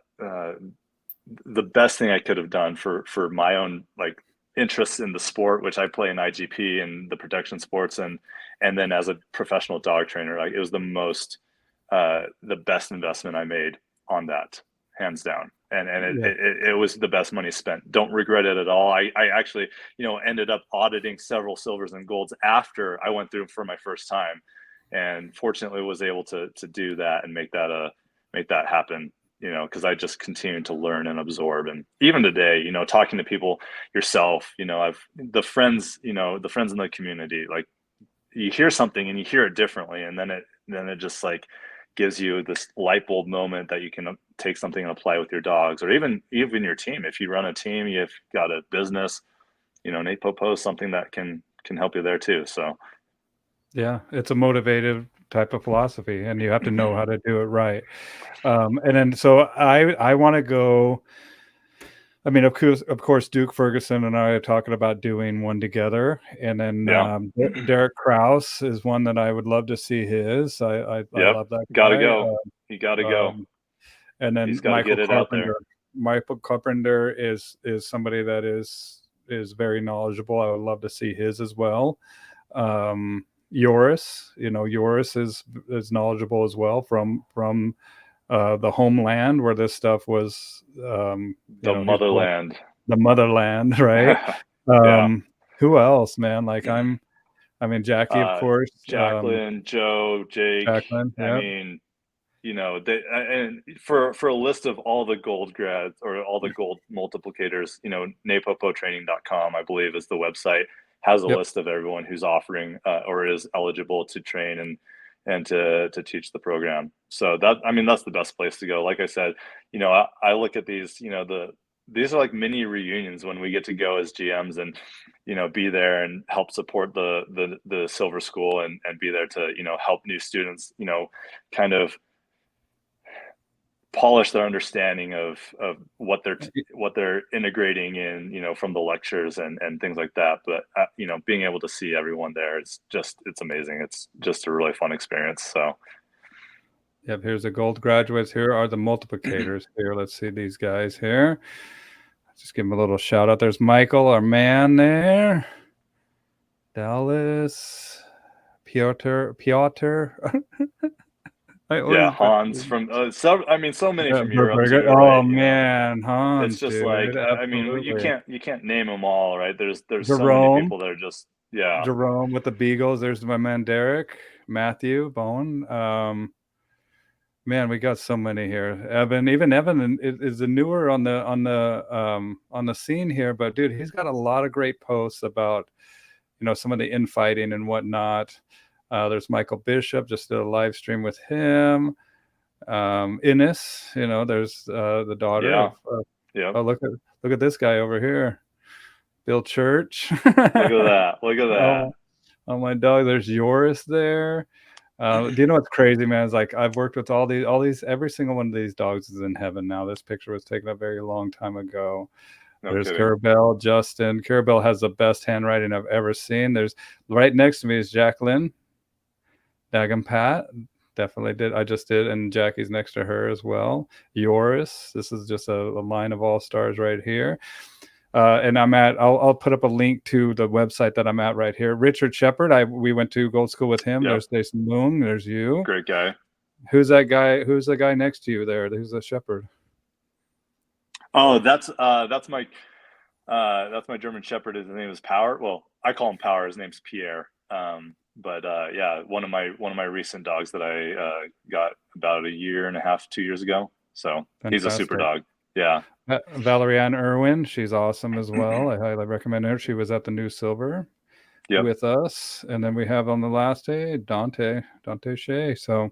best thing I could have done for my own like interests in the sport, which I play in IGP and the protection sports, and then as a professional dog trainer, like it was the best investment I made on that, hands down. And Yeah. it was the best money spent. Don't regret it at all. I actually ended up auditing several silvers and golds after I went through for my first time, and fortunately was able to do that and make that happen, because I just continued to learn and absorb. And even today, talking to people, yourself, I've the friends in the community, like you hear something and you hear it differently, and then it just like gives you this light bulb moment that you can take something and apply with your dogs, or even your team. If you run a team, you've got a business, Nate Popo is something that can help you there too. So Yeah, it's a motivative type of philosophy, and you have to know how to do it right. And then so I want to go. I mean, of course, Duke Ferguson and I are talking about doing one together, and then yeah, Derek Kraus is one that I would love to see his. I yep, love that gotta guy. go. You gotta go. And then He's got to get it out there. Michael Carpenter is somebody that is very knowledgeable. I would love to see his as well. Joris, Joris is knowledgeable as well from the homeland where this stuff was, the motherland. The motherland, right? Yeah. Who else, man? Like Jackie, of course. Jacqueline, Joe, Jake. Jacqueline, I mean, and for a list of all the gold grads or all the gold multiplicators, napopotraining.com, I believe, is the website, has a list of everyone who's offering or is eligible to train and to teach the program. So that's the best place to go. Like I said, I look at these, these are like mini reunions when we get to go as GMs and, be there and help support the Silver School and be there to, help new students, kind of polish their understanding of what they're integrating in, from the lectures and things like that. But, being able to see everyone there, it's amazing. It's just a really fun experience. So. Yep. Here's the gold graduates. Here are the multiplicators here. Let's see these guys here. Just give him a little shout out. There's Michael, our man there. Dallas, Piotr. Hans from so many from Europe too, right? Man, Hans. It's just dude, like absolutely. you can't name them all, right? There's Jerome, so many people that are just Jerome with the Beagles. There's my man Derek, Matthew, Bowen. Man, we got so many here. Evan is the newer on the scene here, but dude, he's got a lot of great posts about some of the infighting and whatnot. There's Michael Bishop, just did a live stream with him. Innes, there's the daughter. Oh, look at this guy over here, Bill Church. Look at that. Oh, my dog. There's Joris there. Do you know what's crazy, man? It's like I've worked with all these. Every single one of these dogs is in heaven now. This picture was taken a very long time ago. There's Carabelle, Justin. Carabelle has the best handwriting I've ever seen. There's right next to me is Jacqueline. Daggum Pat definitely did. I just did, and Jackie's next to her as well. Joris. This is just a line of all stars right here. And I'll put up a link to the website that I'm at right here. Richard Shepard. We went to Gold School with him. Yep. There's Jason Loong. There's you. Great guy. Who's that guy? Who's the guy next to you there? Who's the Shepherd? Oh, that's my German Shepherd. His name is Power. Well, I call him Power. His name's Pierre. But one of my recent dogs that I got about 1.5 years, 2 years ago. So Fantastic. He's a super dog. Yeah. Valerianne Irwin, she's awesome as well. I highly recommend her. She was at the New Silver with us. And then we have on the last day, Dante Shea. So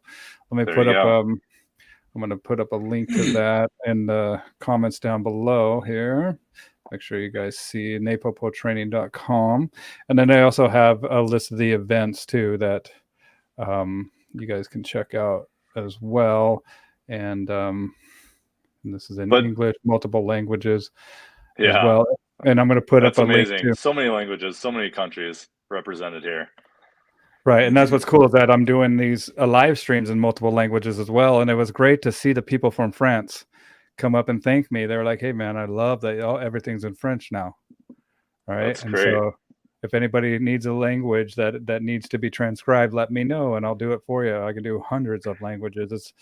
let me put up I'm going to put up a link to that in the comments down below here. Make sure you guys see napopotraining.com. And then I also have a list of the events too that you guys can check out as well. And this is in English, multiple languages as well. And I'm going to put up a link to so many languages, so many countries represented here. Right. And that's what's cool is that I'm doing these live streams in multiple languages as well. And it was great to see the people from France come up and thank me. They were like, hey, man, I love that everything's in French now. All right. That's great. So if anybody needs a language that needs to be transcribed, let me know and I'll do it for you. I can do hundreds of languages. It's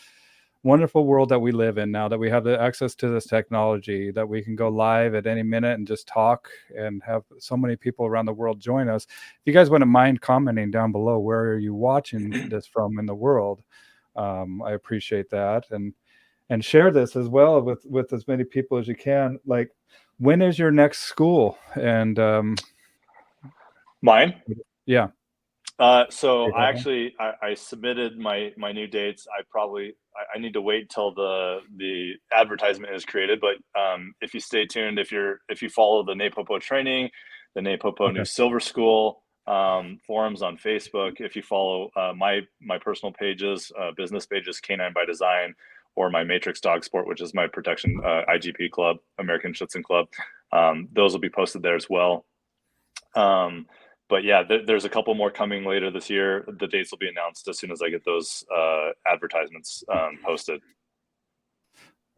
wonderful world that we live in now that we have the access to this technology, that we can go live at any minute and just talk and have so many people around the world join us. If you guys wouldn't mind commenting down below, where are you watching this from in the world? I appreciate that. And share this as well with as many people as you can. Like, when is your next school? And mine? Yeah. So I submitted my new dates. I need to wait till the advertisement is created, but if you stay tuned, if you follow the Napopo training, the Napopo New Silver School forums on Facebook, if you follow my personal pages, business pages, Canine by Design, or my Matrix Dogsport, which is my protection IGP club, American Schutzhund Club, those will be posted there as well. But yeah, there's a couple more coming later this year. The dates will be announced as soon as I get those advertisements posted.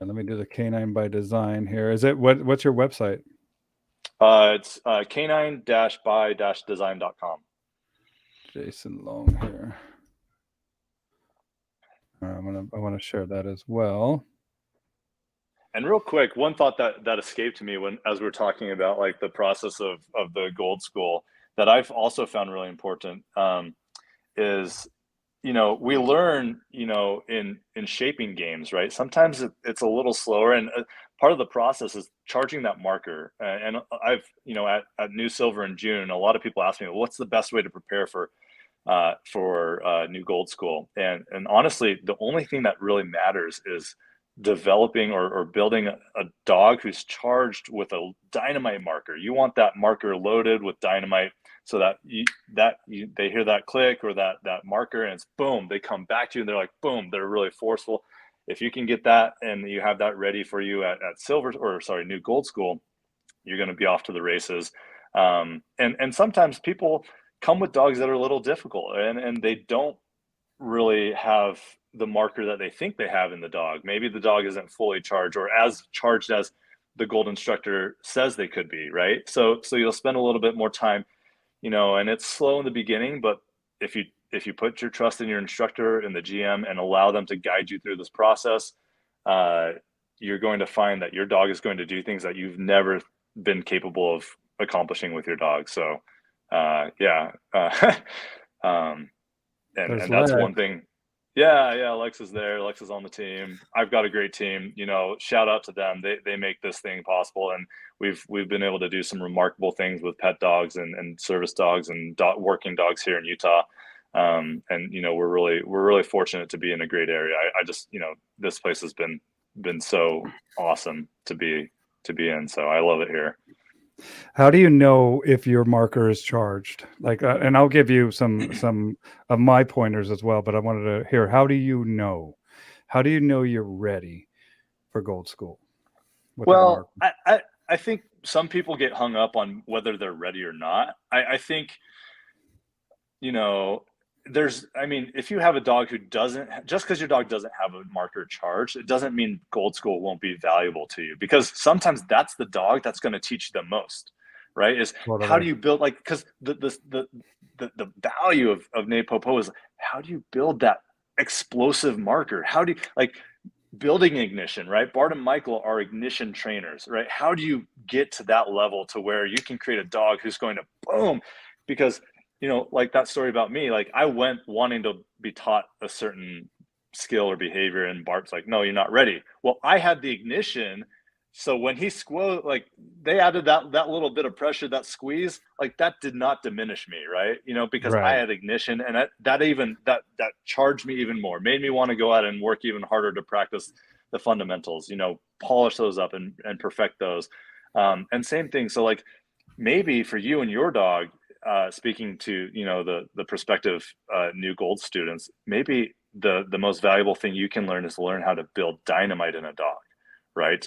And let me do the canine by design here. Is it what's your website? It's canine-by-design.com. Jason Loong here. I want to share that as well. And real quick, one thought that escaped me as we were talking about like the process of the Gold School that I've also found really important is, we learn, in shaping games, right? Sometimes it's a little slower, and part of the process is charging that marker. And I've, at New Silver in June, a lot of people ask me, well, what's the best way to prepare for New Gold School? And honestly, the only thing that really matters is developing or building a dog who's charged with a dynamite marker. You want that marker loaded with dynamite so that they hear that click or that marker, and it's boom, they come back to you and they're like, boom, they're really forceful. If you can get that and you have that ready for you at New Gold School, you're going to be off to the races. And sometimes people come with dogs that are a little difficult, and they don't really have the marker that they think they have in the dog. Maybe the dog isn't fully charged or as charged as the gold instructor says they could be, right? So you'll spend a little bit more time, and it's slow in the beginning, but if you put your trust in your instructor and the GM and allow them to guide you through this process, you're going to find that your dog is going to do things that you've never been capable of accomplishing with your dog. So yeah. And that's one thing. Yeah, Lex is there. Lex is on the team. I've got a great team. Shout out to them. They make this thing possible, and we've been able to do some remarkable things with pet dogs and service dogs and working dogs here in Utah. And we're really fortunate to be in a great area. I just this place has been so awesome to be in. So I love it here. How do you know if your marker is charged? Like, and I'll give you some of my pointers as well, but I wanted to hear, how do you know? How do you know you're ready for Gold School? Well, I think some people get hung up on whether they're ready or not. I think, if you have a dog who doesn't, just because your dog doesn't have a marker charged, it doesn't mean Gold School won't be valuable to you, because sometimes that's the dog that's going to teach you the most, right? Is totally. How do you build, like, because the value of Napopo is, how do you build that explosive marker? How do you, like, building ignition, right? Bart and Michael are ignition trainers, right? How do you get to that level to where you can create a dog who's going to boom? Because like that story about me, like I went wanting to be taught a certain skill or behavior, and Bart's like, no, you're not ready. Well, I had the ignition. So when he like they added that little bit of pressure, that squeeze, like that did not diminish me, right? Because I had ignition, and that charged me even more, made me want to go out and work even harder to practice the fundamentals, polish those up and perfect those. And same thing. So like maybe for you and your dog, speaking to the prospective new Gold students, maybe the most valuable thing you can learn is learn how to build dynamite in a dog, right?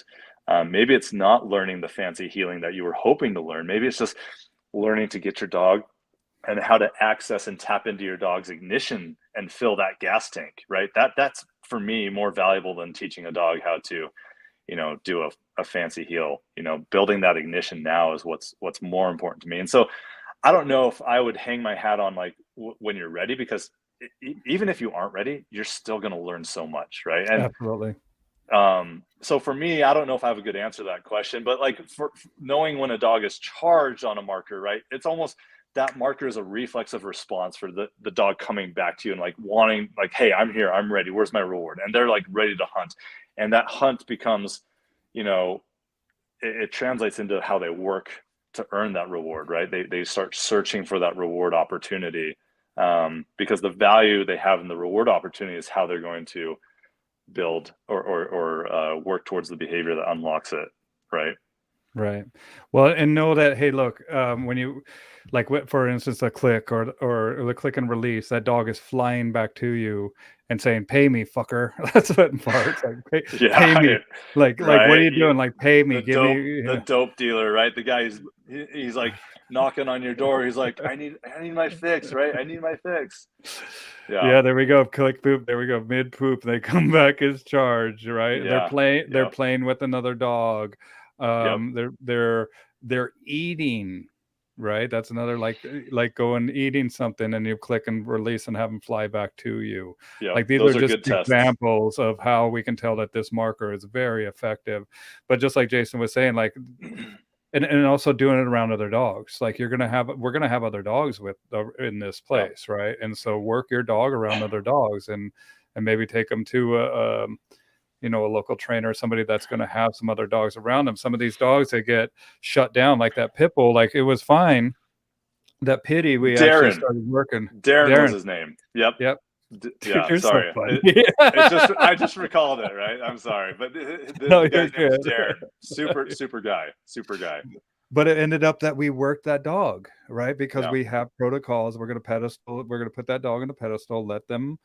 Maybe it's not learning the fancy healing that you were hoping to learn. Maybe it's just learning to get your dog and how to access and tap into your dog's ignition and fill that gas tank, right? That's for me more valuable than teaching a dog how to do a fancy heel. Building that ignition now is what's more important to me. And so I don't know if I would hang my hat on like when you're ready, because even if you aren't ready, you're still going to learn so much, right? And absolutely. So for me, I don't know if I have a good answer to that question, but like for knowing when a dog is charged on a marker, right? It's almost that marker is a reflexive response for the dog coming back to you and like wanting, like, hey, I'm here, I'm ready, where's my reward? And they're like ready to hunt. And that hunt becomes, it translates into how they work to earn that reward, right? They start searching for that reward opportunity, because the value they have in the reward opportunity is how they're going to build or work towards the behavior that unlocks it, right? Right. Well, and know that, hey, look, when you, like, for instance, a click or the click and release, that dog is flying back to you and saying, "Pay me, fucker." That's what Bart's like. Pay me. Like, what are you doing? Like, pay me. Give me the dope dealer, right? The guy he's like knocking on your door. He's like, I need my fix, right? I need my fix. Yeah, there we go. Click poop. There we go. Mid poop, they come back as charged. Right? They're Yeah. playing. They're Yep. playing with another dog. Yep. They're eating. Right? That's another like going eating something, and you click and release and have them fly back to you. Yep. Like these are Those are just good tests. examples of how we can tell that this marker is very effective. But just like Jason was saying, like. And also doing it around other dogs. Like we're gonna have other dogs with in this Yeah. place, right? And so work your dog around other dogs, and maybe take them to a local trainer, somebody that's going to have some other dogs around them. Some of these dogs, they get shut down, like that pit bull. Like it was fine. That pity, we actually Darren. started working. Darren was his name. Yep. Yep. Yeah, You're so sorry. funny. It's just I just recalled it, right? I'm sorry, but No, the guy's name you're was good. Darren. Super guy. But it ended up that we worked that dog, right? Because Yeah. we have protocols. We're going to put that dog in the pedestal, let them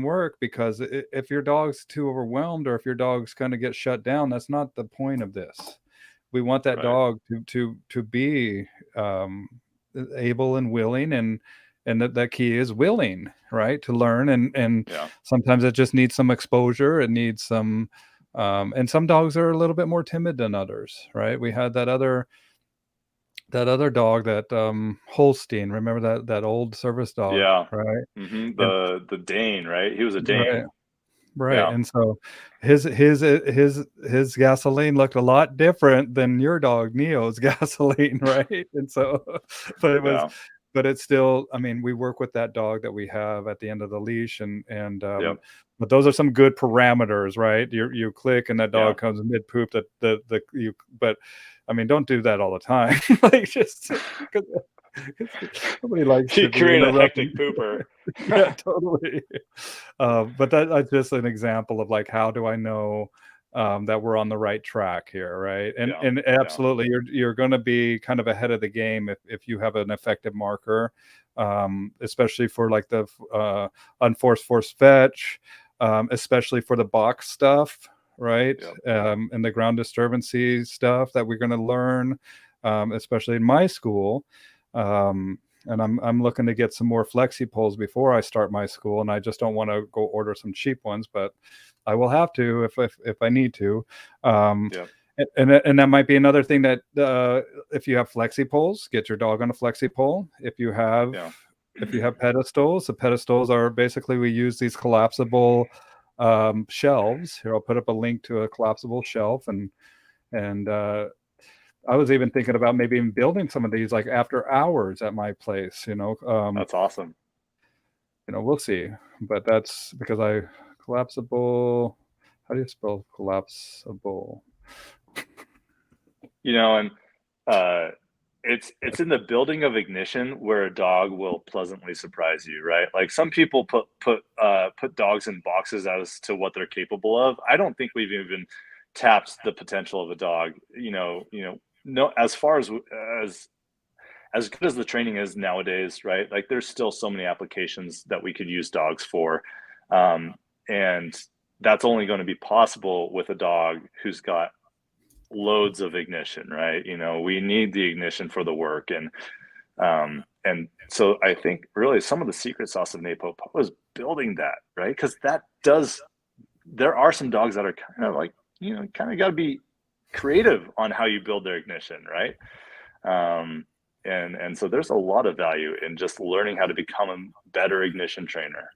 work, because if your dog's too overwhelmed, or if your dog's going to get shut down, that's not the point of this. We want that Right. dog to be able and willing, and that key is willing, right, to learn, and Yeah. sometimes it just needs some exposure. It needs some and some dogs are a little bit more timid than others, right? We had that other dog, that Holstein, remember that old service dog, Yeah. right? And The Dane, right? He was a right. Dane. Right, Yeah. and so his gasoline looked a lot different than your dog Neo's gasoline, right? And so, but Yeah. it's still. I mean, we work with that dog that we have at the end of the leash, and Yep. but those are some good parameters, right? You click and that Yeah. dog comes mid poop. But I mean, don't do that all the time. Like just. Nobody likes to You be create a interrupted. hectic pooper. Yeah, totally. But that's just an example of like, how do I know that we're on the right track here, right? And absolutely, you're going to be kind of ahead of the game if you have an effective marker, especially for like the unforced force fetch, especially for the box stuff, right? Yep. And the ground disturbancy stuff that we're going to learn, especially in my school. And I'm looking to get some more flexi poles before I start my school, and I just don't want to go order some cheap ones, but I will have to if I need to. Yep. And that might be another thing, that if you have flexi poles, get your dog on a flexi pole. If you have pedestals, the pedestals are basically, we use these collapsible shelves. Here, I'll put up a link to a collapsible shelf, and I was even thinking about maybe even building some of these like after hours at my place, That's awesome. We'll see. But that's because collapsible. How do you spell collapsible? And it's in the building of ignition where a dog will pleasantly surprise you, right? Like some people put dogs in boxes as to what they're capable of. I don't think we've even tapped the potential of a dog. No, as far as good as the training is nowadays, right? Like there's still so many applications that we could use dogs for, and that's only going to be possible with a dog who's got loads of ignition, right? We need the ignition for the work, and so I think really some of the secret sauce of NAPO was building that, right? Because there are some dogs that are kind of like, kind of got to be creative on how you build their ignition, right? And so there's a lot of value in just learning how to become a better ignition trainer.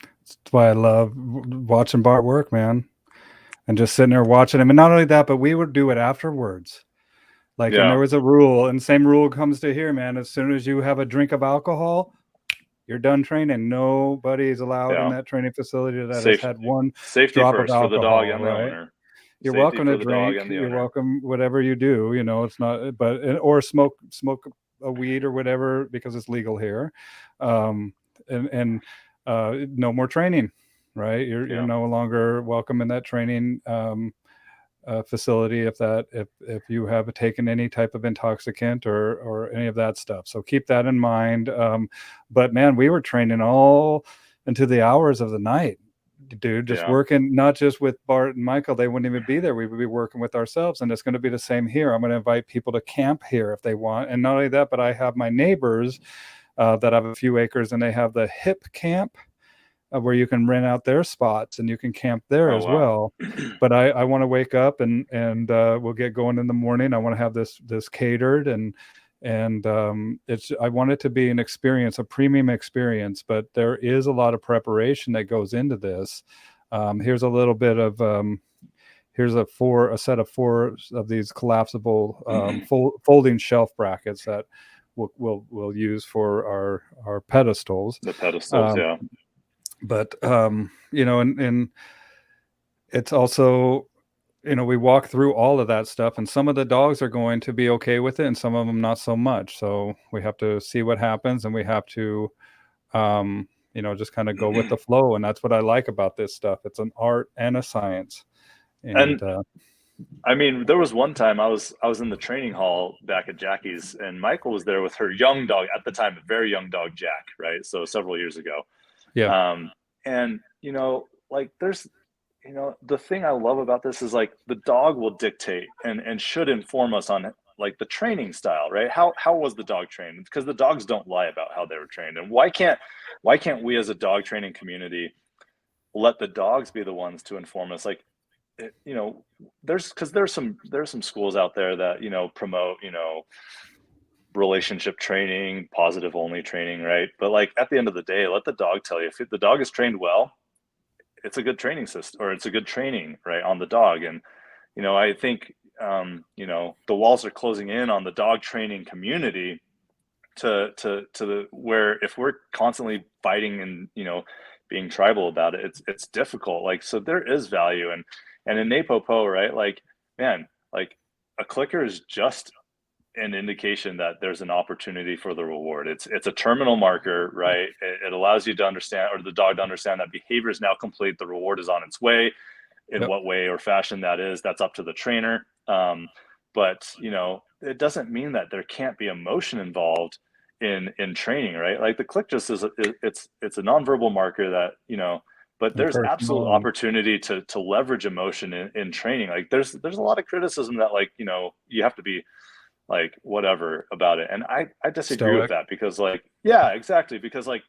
That's why I love watching Bart work, man, and just sitting there watching him. And not only that, but we would do it afterwards. Like, and there was a rule, and same rule comes to here, man. As soon as you have a drink of alcohol, you're done training. Nobody is allowed in that training facility that has had one safety drop first of alcohol, for the dog and the right? owner. You're Safety welcome for to the dog drink. and the You're owner. welcome, whatever you do. It's not, or smoke a weed or whatever, because it's legal here. And no more training, right? You're no longer welcome in that training facility if you have taken any type of intoxicant or any of that stuff. So keep that in mind. But man, we were training all into the hours of the night, dude, just working, not just with Bart and Michael. They wouldn't even be there. We would be working with ourselves, and it's going to be the same here. I'm going to invite people to camp here if they want. And not only that, but I have my neighbors that have a few acres, and they have the hip camp where you can rent out their spots and you can camp there Oh as wow. well. But I want to wake up and we'll get going in the morning. I want to have this catered, and I want it to be an experience, a premium experience. But there is a lot of preparation that goes into this. Here's a little bit of here's a set of 4 of these collapsible folding shelf brackets that we'll use for our pedestals. The pedestals, yeah. But you know, and it's also, you know, we walk through all of that stuff, and some of the dogs are going to be okay with it and some of them not so much. So we have to see what happens, and we have to you know, just kind of go with the flow. And that's what I like about this stuff. It's an art and a science. And I mean, there was one time I was in the training hall back at Jackie's, and Michael was there with her young dog at the time, a very young dog, Jack, right? So several years ago. yeah. And you know, like there's, you know, the thing I love about this is like the dog will dictate and should inform us on like the training style, right? How was the dog trained? Because the dogs don't lie about how they were trained. And why can't we as a dog training community let the dogs be the ones to inform us? Like, you know, there's some schools out there that, you know, promote, you know, relationship training, positive only training, right? But like at the end of the day, let the dog tell you. If the dog is trained well, it's a good training system, or it's a good training, right, on the dog. And you know, I think you know, the walls are closing in on the dog training community to the where if we're constantly fighting and, you know, being tribal about it, it's difficult. Like, so there is value. And in NAPOPO, right, like, man, like a clicker is just an indication that there's an opportunity for the reward. It's a terminal marker, right? It allows you to understand, or the dog to understand, that behavior is now complete. The reward is on its way. In Yep. what way or fashion that is, that's up to the trainer. But you know, it doesn't mean that there can't be emotion involved in training, right? Like the click just is it's a nonverbal marker that, you know, but And there's absolute personal. opportunity to leverage emotion in training. Like there's a lot of criticism that, like, you know, you have to be like whatever about it, and I disagree with Stoic. that, because like, yeah, exactly, because like,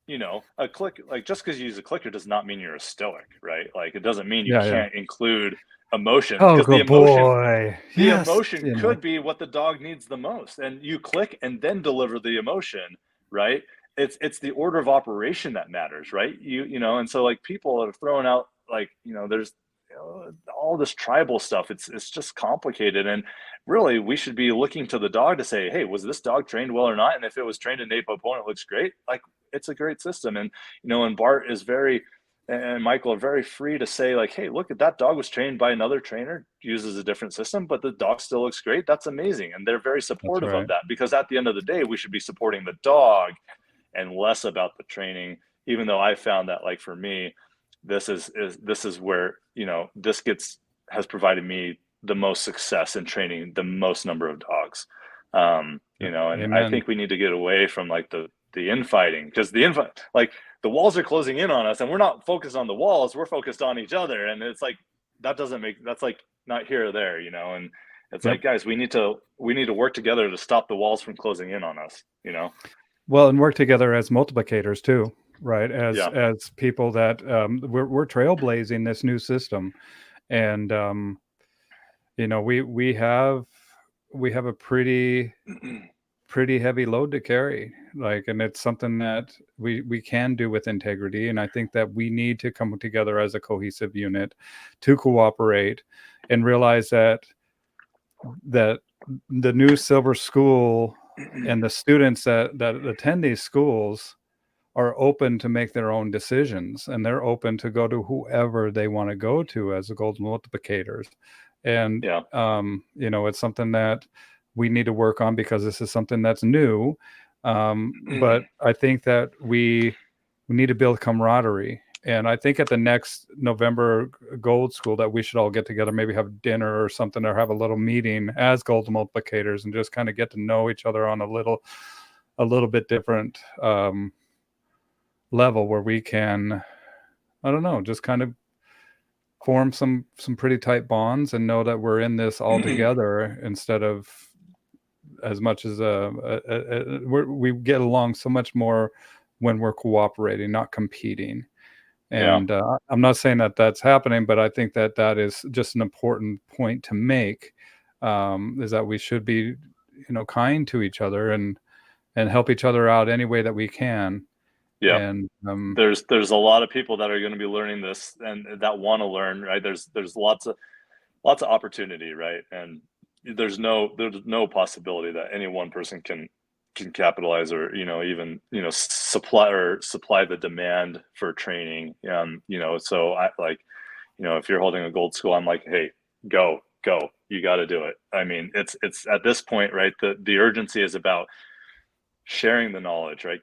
you know, a click, like just because you use a clicker does not mean you're a stoic, right? Like it doesn't mean you Yeah. can't include emotion, Oh, because good boy. the Yes. emotion You know. could be what the dog needs the most, and you click and then deliver the emotion, right? It's the order of operation that matters, right? You know, and so like people are throwing out, like, you know, there's, you know, all this tribal stuff. It's just complicated, and really we should be looking to the dog to say, hey, was this dog trained well or not? And if it was trained in NAPO opponent, looks great, like it's a great system. And you know, and Bart is very, and Michael are very free to say, like, hey, look, at that dog was trained by another trainer, uses a different system, but the dog still looks great. That's amazing. And they're very That's supportive of right. that, because at the end of the day, we should be supporting the dog and less about the training. Even though I found that, like, for me, this is where, you know, this has provided me the most success in training the most number of dogs. You know, and I Amen. think we need to get away from like the infighting, because like the walls are closing in on us, and we're not focused on the walls, we're focused on each other. And it's like, that's like not here or there, you know. And it's Yep. like, guys, we need to work together to stop the walls from closing in on us, you know. Well, and work together as multiplicators too, right? Yeah. As people that we're trailblazing this new system, and you know, we have a pretty heavy load to carry, like, and it's something that we can do with integrity. And I think that we need to come together as a cohesive unit to cooperate and realize that the new silver school and the students that attend these schools are open to make their own decisions, and they're open to go to whoever they want to go to as the golden multiplicators. And Yeah. you know, it's something that we need to work on, because this is something that's new. But I think that we need to build camaraderie. And I think at the next November Gold School that we should all get together, maybe have dinner or something, or have a little meeting as gold multiplicators, and just kind of get to know each other on a little bit different level, where we can, I don't know, just kind of form some pretty tight bonds and know that we're in this all together, instead of as much as we get along so much more when we're cooperating, not competing. And I'm not saying that that's happening, but I think that that is just an important point to make, is that we should be, kind to each other and help each other out any way that we can. Yeah. And there's a lot of people that are going to be learning this and that want to learn, right? There's lots of opportunity, right? And there's no possibility that any one person can capitalize or even supply the demand for training. So I like, if you're holding a gold school, I'm like, hey, go, you got to do it. I mean, it's at this point, right? The urgency is about sharing the knowledge, right?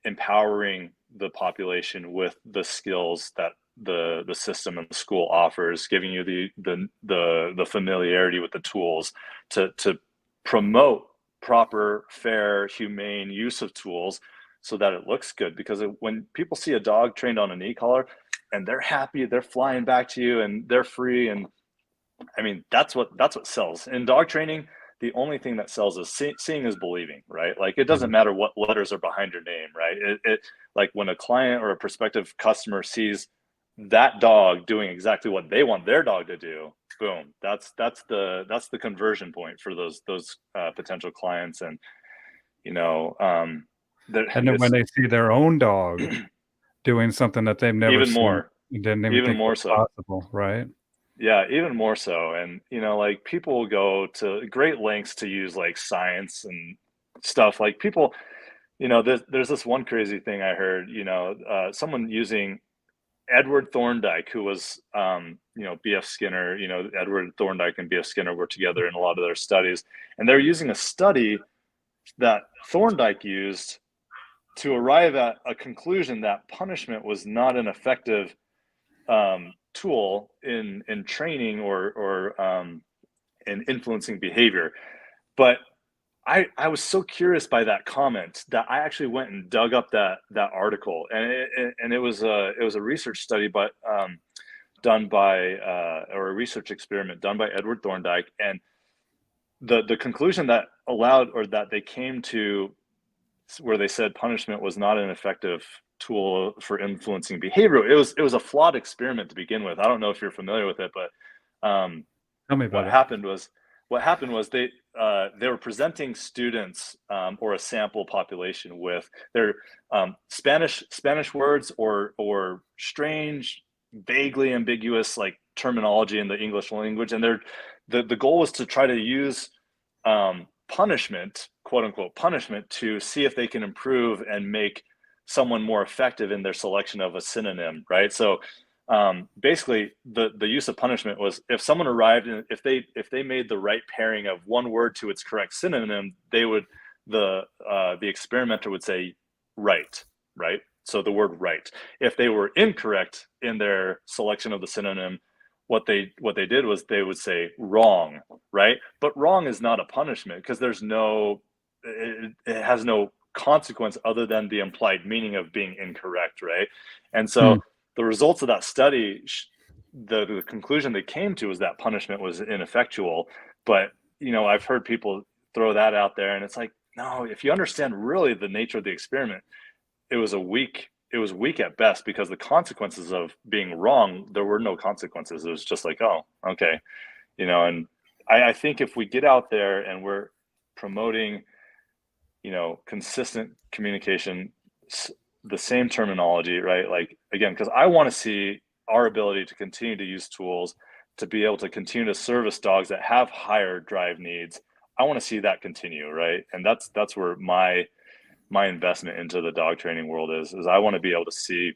Empowering the population with the skills that the system and the school offers, giving you the familiarity with the tools to promote proper, fair, humane use of tools so that it looks good. Because when people see a dog trained on an e-collar and they're happy, they're flying back to you and they're free, and I mean, that's what sells in dog training. The only thing that sells is seeing is believing, right? Like, it doesn't matter what letters are behind your name, right? It like when a client or a prospective customer sees that dog doing exactly what they want their dog to do, boom, that's the conversion point for those potential clients. And and then when they see their own dog doing something that they've never even seen, more, didn't even think more was so possible, right? Yeah, even more so. And like, people will go to great lengths to use like science and stuff. Like, people, there's this one crazy thing I heard, someone using Edward Thorndike, who was BF Skinner. Edward Thorndike and BF Skinner were together in a lot of their studies, and they're using a study that Thorndike used to arrive at a conclusion that punishment was not an effective tool in training or in influencing behavior. But I was so curious by that comment that I actually went and dug up that article, and it was a research study, but done by or a research experiment done by Edward Thorndike, and the conclusion that they came to, where they said punishment was not an effective tool for influencing behavior. It was a flawed experiment to begin with. I don't know if you're familiar with it, but tell me about what happened was they were presenting students or a sample population with their Spanish words or strange, vaguely ambiguous like terminology in the English language, and the goal was to try to use punishment, quote unquote punishment, to see if they can improve and make someone more effective in their selection of a synonym, right? So basically the use of punishment was, if someone arrived and if they made the right pairing of one word to its correct synonym, the experimenter would say right. So the word right. If they were incorrect in their selection of the synonym, what they did was they would say wrong, right? But wrong is not a punishment, because it has no consequence other than the implied meaning of being incorrect, right? And so the results of that study, the conclusion they came to was that punishment was ineffectual. But I've heard people throw that out there, and it's like, no, if you understand really the nature of the experiment, it was weak at best, because the consequences of being wrong, there were no consequences. It was just like, oh, okay. And I think if we get out there and we're promoting, consistent communication, the same terminology, right? Like, again, because I want to see our ability to continue to use tools to be able to continue to service dogs that have higher drive needs. I want to see that continue, right? And that's where my investment into the dog training world is I want to be able to see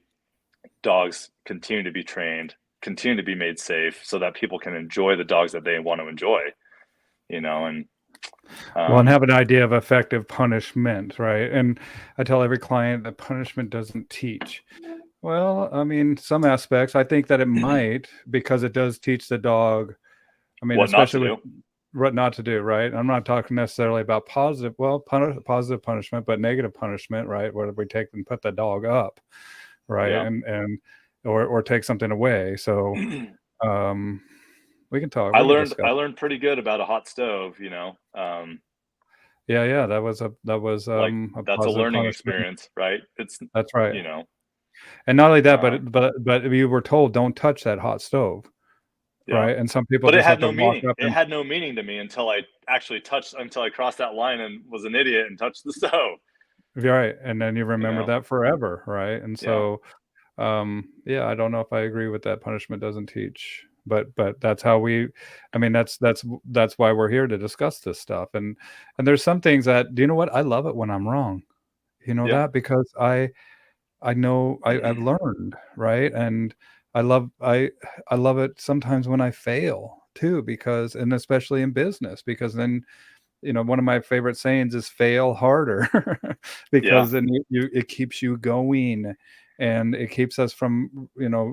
dogs continue to be trained, continue to be made safe, so that people can enjoy the dogs that they want to enjoy, and and have an idea of effective punishment, right? And I tell every client that punishment doesn't teach. Well, I mean, some aspects, I think that it might, because it does teach the dog. I mean, what especially not to do. What not to do, right? I'm not talking necessarily about positive punishment, but negative punishment, right? Where we take and put the dog up, right? Yeah. And or take something away. So we can talk. I learned pretty good about a hot stove, Yeah, that was Like a that's a positive learning punishment. experience, right? It's, That's right. you know, And not only that, um, but you were told don't touch that hot stove, yeah. right? And some people But it just have had to no walk meaning. up It and had no meaning to me until I actually until I crossed that line and was an idiot and touched the stove. right, and then you You remember know, that forever, right? And yeah, so, yeah, I don't know if I agree with that. Punishment doesn't teach, but that's how we. I mean, that's why we're here to discuss this stuff. And there's some things that, do you know what? I love it when I'm wrong. You know yeah, that because I know I've learned, right? And I love I I love it sometimes when I fail too, because and especially in business, because then one of my favorite sayings is fail harder yeah, because then it keeps you going, and it keeps us from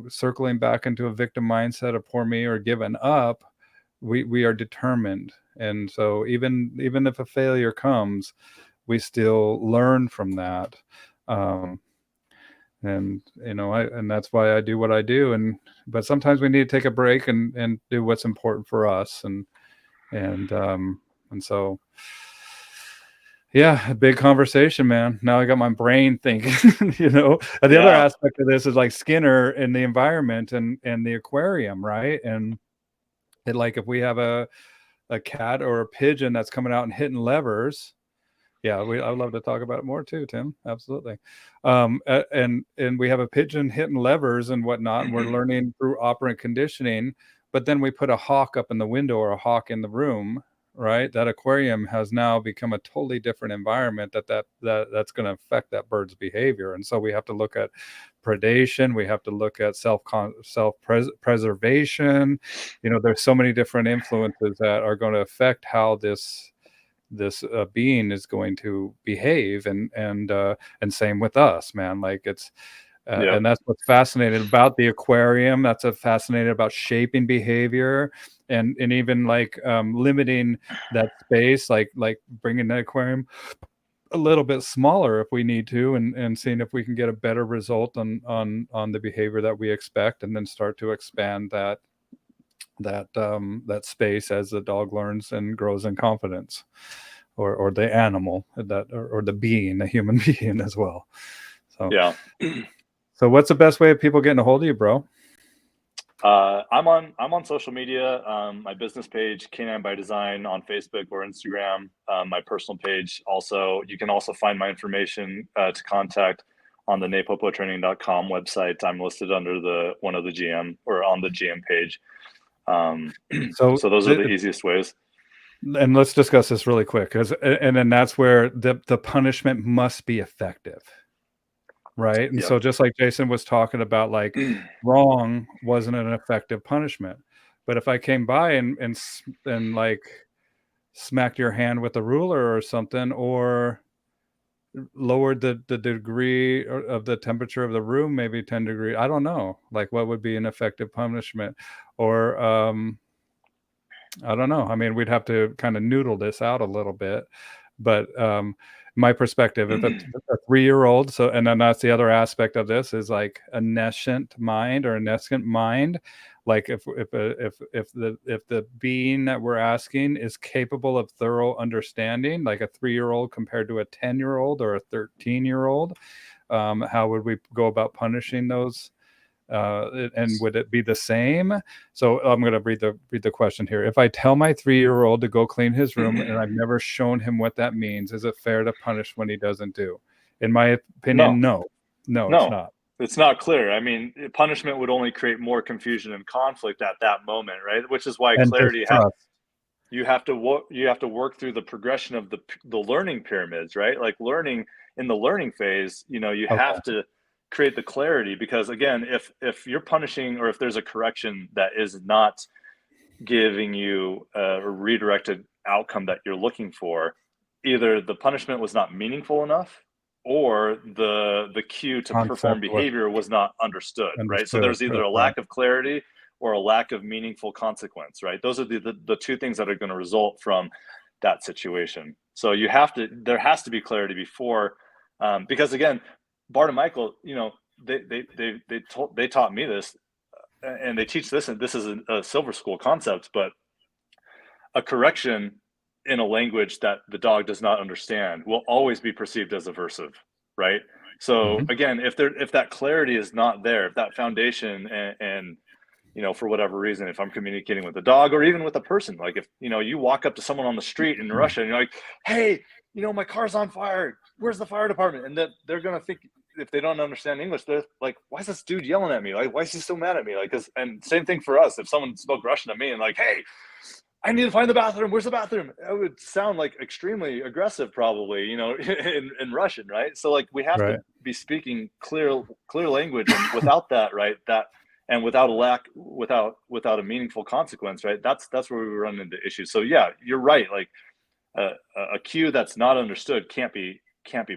circling back into a victim mindset of poor me or giving up. We are determined, and so even if a failure comes, we still learn from that. um, and and that's why I do what I do. And but sometimes we need to take a break and do what's important for us. And so, yeah, a big conversation, man. Now I got my brain thinking. And the other yeah. aspect of this is like Skinner and the environment and the aquarium, right? And like if we have a cat or a pigeon that's coming out and hitting levers. Yeah, I'd love to talk about it more too, Tim. Absolutely. And we have a pigeon hitting levers and whatnot, and we're learning through operant conditioning. But then we put a hawk up in the window or a hawk in the room, right? That aquarium has now become a totally different environment that's going to affect that bird's behavior. And so we have to look at predation. We have to look at preservation. There's so many different influences that are going to affect how this being is going to behave, and same with us, man. Like it's Yep. and that's what's fascinating about the aquarium. That's a fascinating about shaping behavior, and even like limiting that space, like bringing the aquarium a little bit smaller if we need to, and seeing if we can get a better result on the behavior that we expect, and then start to expand that space as the dog learns and grows in confidence, or the animal that or the being, the human being as well. So Yeah. so what's the best way of people getting a hold of you, bro? I'm on social media. My business page, Canine by Design, on Facebook or Instagram. My personal page also. You can also find my information to contact on the napopotraining.com website. I'm listed under the one of the GM or on the GM page. So So those are the easiest ways. and let's discuss this really quick, because and then that's where the punishment must be effective, right? And Yep. so just like Jason was talking about, like wrong wasn't an effective punishment, but if I came by and like smacked your hand with a ruler or something, or lowered the degree of the temperature of the room, maybe 10 degrees, I don't know, like what would be an effective punishment? Or I don't know. I mean, we'd have to kind of noodle this out a little bit, but my perspective, if it's a 3-year-old, so and then that's the other aspect of this is like a nescient mind or a nescient mind. Like if the being that we're asking is capable of thorough understanding, like a 3-year-old compared to a 10-year-old or a 13-year-old, how would we go about punishing those? And would it be the same? So I'm going to read the question here. If I tell my 3-year-old to go clean his room and I've never shown him what that means, is it fair to punish when he doesn't do? In my opinion, No, no, it's no, not. it's not clear. I mean, punishment would only create more confusion and conflict at that moment, right? Which is why And clarity distrust. you have to work through the progression of the learning pyramids, right? Like learning in the learning phase, you Okay. have to create the clarity, because again, if you're punishing or if there's a correction that is not giving you a redirected outcome that you're looking for, either the punishment was not meaningful enough or the cue to perform Concept was behavior was not understood, right? So understood. there's either That's a right. lack of clarity or a lack of meaningful consequence, right? Those are the two things that are going to result from that situation. So there has to be clarity before, because again, Bart and Michael, they taught me this, and they teach this, and this is a silver school concept, but a correction in a language that the dog does not understand will always be perceived as aversive, right? So Mhm. again, if that clarity is not there, if that foundation and for whatever reason, if I'm communicating with a dog or even with a person, like if you walk up to someone on the street in Russia and you're like, hey, my car's on fire, where's the fire department? And that they're gonna think, if they don't understand English, they're like, why is this dude yelling at me? Like, why is he so mad at me? Like, and same thing for us. If someone spoke Russian to me and like, hey, I need to find the bathroom. Where's the bathroom? It would sound like extremely aggressive, probably, in Russian, right? So like we have to Right. be speaking clear language, and without that, right, that and without a meaningful consequence, right? That's where we run into issues. So yeah, you're right. Like a cue that's not understood can't be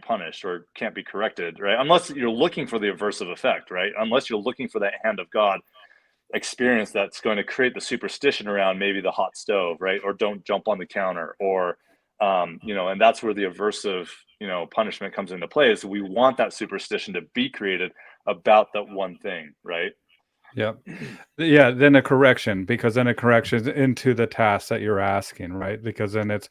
punished or can't be corrected, right? Unless you're looking for the aversive effect, right? Unless you're looking for that hand of God experience that's going to create the superstition around maybe the hot stove, right? Or don't jump on the counter, or and that's where the aversive, punishment comes into play. Is we want that superstition to be created about that one thing, right? Yep. Yeah, then a correction, because then a correction into the task that you're asking, right? Because then it's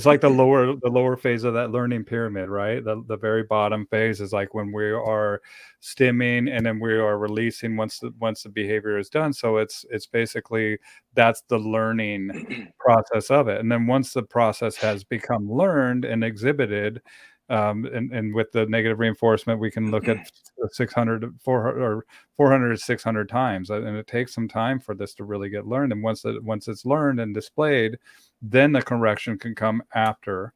like the lower phase of that learning pyramid, right? The very bottom phase is like when we are stimming, and then we are releasing once the behavior is done. So it's basically that's the learning process of it. And then once the process has become learned and exhibited, and with the negative reinforcement, we can look at 600, 400, or 400 to 600 times, and it takes some time for this to really get learned. And once it's learned and displayed, then the correction can come after.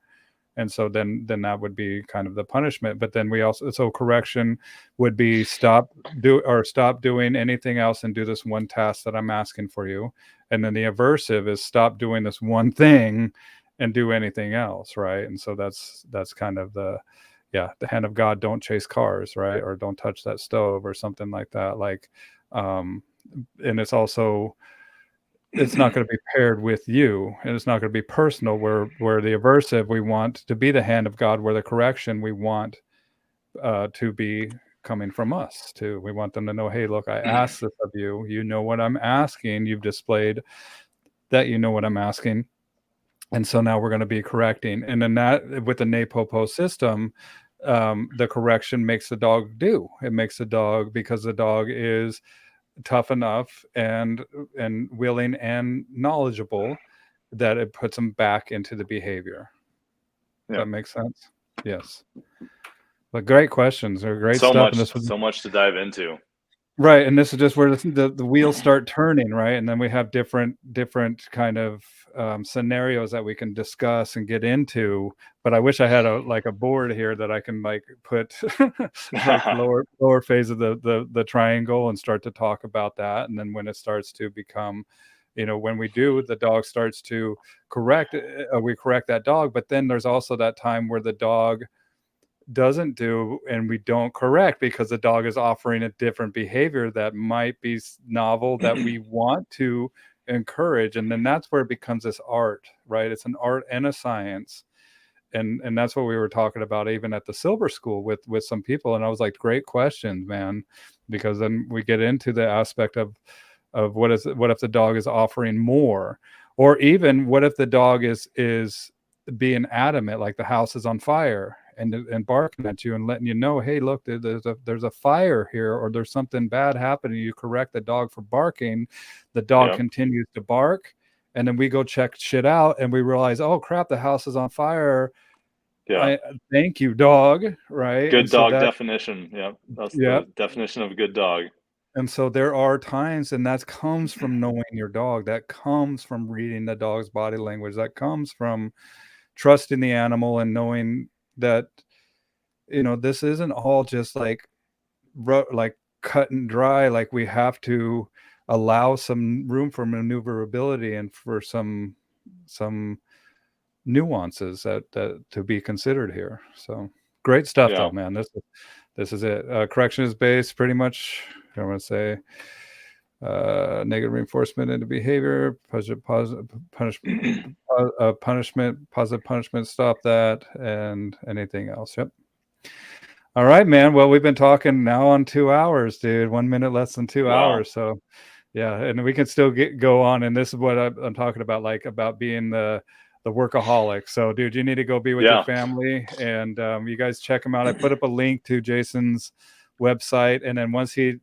And so then that would be kind of the punishment. But then so correction would be stop doing anything else and do this one task that I'm asking for you. And then the aversive is stop doing this one thing and do anything else, right? And so that's kind of the hand of God, don't chase cars, right? Or don't touch that stove or something like that. Like, and it's also, it's not going to be paired with you, and it's not going to be personal, where the aversive, we want to be the hand of God, where the correction we want to be coming from us too. We want them to know, hey, look, I asked this of you. You know what I'm asking. You've displayed that you know what I'm asking. And so now we're going to be correcting. And then that, with the NAPOPO system, the correction makes the dog do. It makes the dog, because the dog is tough enough and willing and knowledgeable, that it puts them back into the behavior. Does that make sense? Yes. But great questions. They're great stuff. And this was so much to dive into. right, and this is just where the wheels start turning, right? And then we have different kind of scenarios that we can discuss and get into. But I wish I had a board here that I can like put like lower phase of the triangle and start to talk about that. And then when it starts to become, when we do, the dog starts to correct, we correct that dog. But then there's also that time where the dog doesn't do, and we don't correct, because the dog is offering a different behavior that might be novel, that we want to encourage. And then that's where it becomes this art, right? It's an art and a science. And that's what we were talking about even at the Silver School with some people. And I was like, great questions, man, because then we get into the aspect of what if the dog is offering more, or even what if the dog is being adamant, like the house is on fire, and barking at you and letting you know, hey, look, there's a fire here, or there's something bad happening. You correct the dog for barking, the dog continues to bark, and then we go check shit out and we realize, oh crap, the house is on fire. Thank you, dog. Right? Good dog definition. That's the definition of a good dog. And so there are times, and that comes from knowing your dog, that comes from reading the dog's body language, that comes from trusting the animal and knowing that, this isn't all just like cut and dry. Like, we have to allow some room for maneuverability and for some nuances that to be considered here. So great stuff though, man. This is it. Correction is based pretty much, I'm going to say, negative reinforcement into behavior, positive punishment, positive punishment, stop that, and anything else. Yep. All right, man. Well, we've been talking now on 2 hours, dude. 1 minute less than 2 hours. So yeah, and we can still go on. And this is what I'm talking about, like about being the the workaholic. So, dude, you need to go be with your Yeah. family, and you guys check him out. I put up a link to Jason's website, and then once he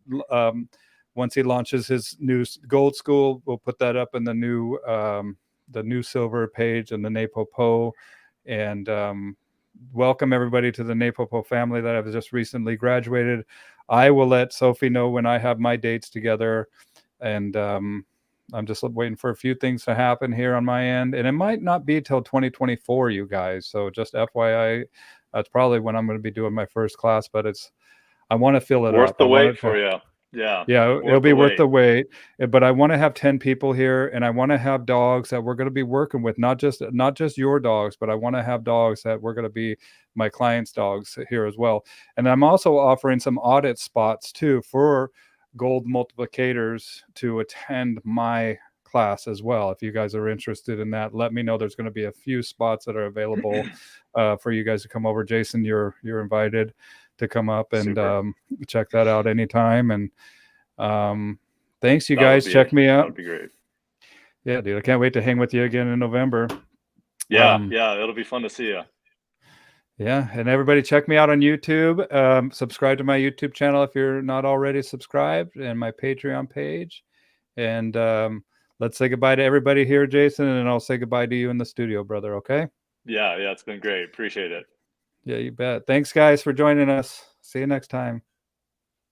launches his new gold school, we'll put that up in the new silver page and the Napopo. And welcome everybody to the Napopo family that I've just recently graduated. I will let Sophie know when I have my dates together, and I'm just waiting for a few things to happen here on my end, and it might not be till 2024, you guys. So just FYI, that's probably when I'm going to be doing my first class, but I want to fill it Worth up. the I want wait it to, for you. Yeah. yeah, it'll be worth the wait. But I want to have 10 people here, and I want to have dogs that we're going to be working with, not just your dogs, but I want to have dogs that we're going to be my clients' dogs here as well. And I'm also offering some audit spots too for gold multiplicators to attend my class as well. If you guys are interested in that, let me know. There's going to be a few spots that are available for you guys to come over. Jason, you're invited to come up and check that out anytime. And thanks, you guys. Check me out. That would be great. Yeah, dude, I can't wait to hang with you again in November. Yeah, it'll be fun to see you. Yeah, and everybody check me out on YouTube. Subscribe to my YouTube channel if you're not already subscribed, and my Patreon page. And let's say goodbye to everybody here, Jason, and I'll say goodbye to you in the studio, brother, okay? Yeah, it's been great. Appreciate it. Yeah, you bet. Thanks, guys, for joining us. See you next time.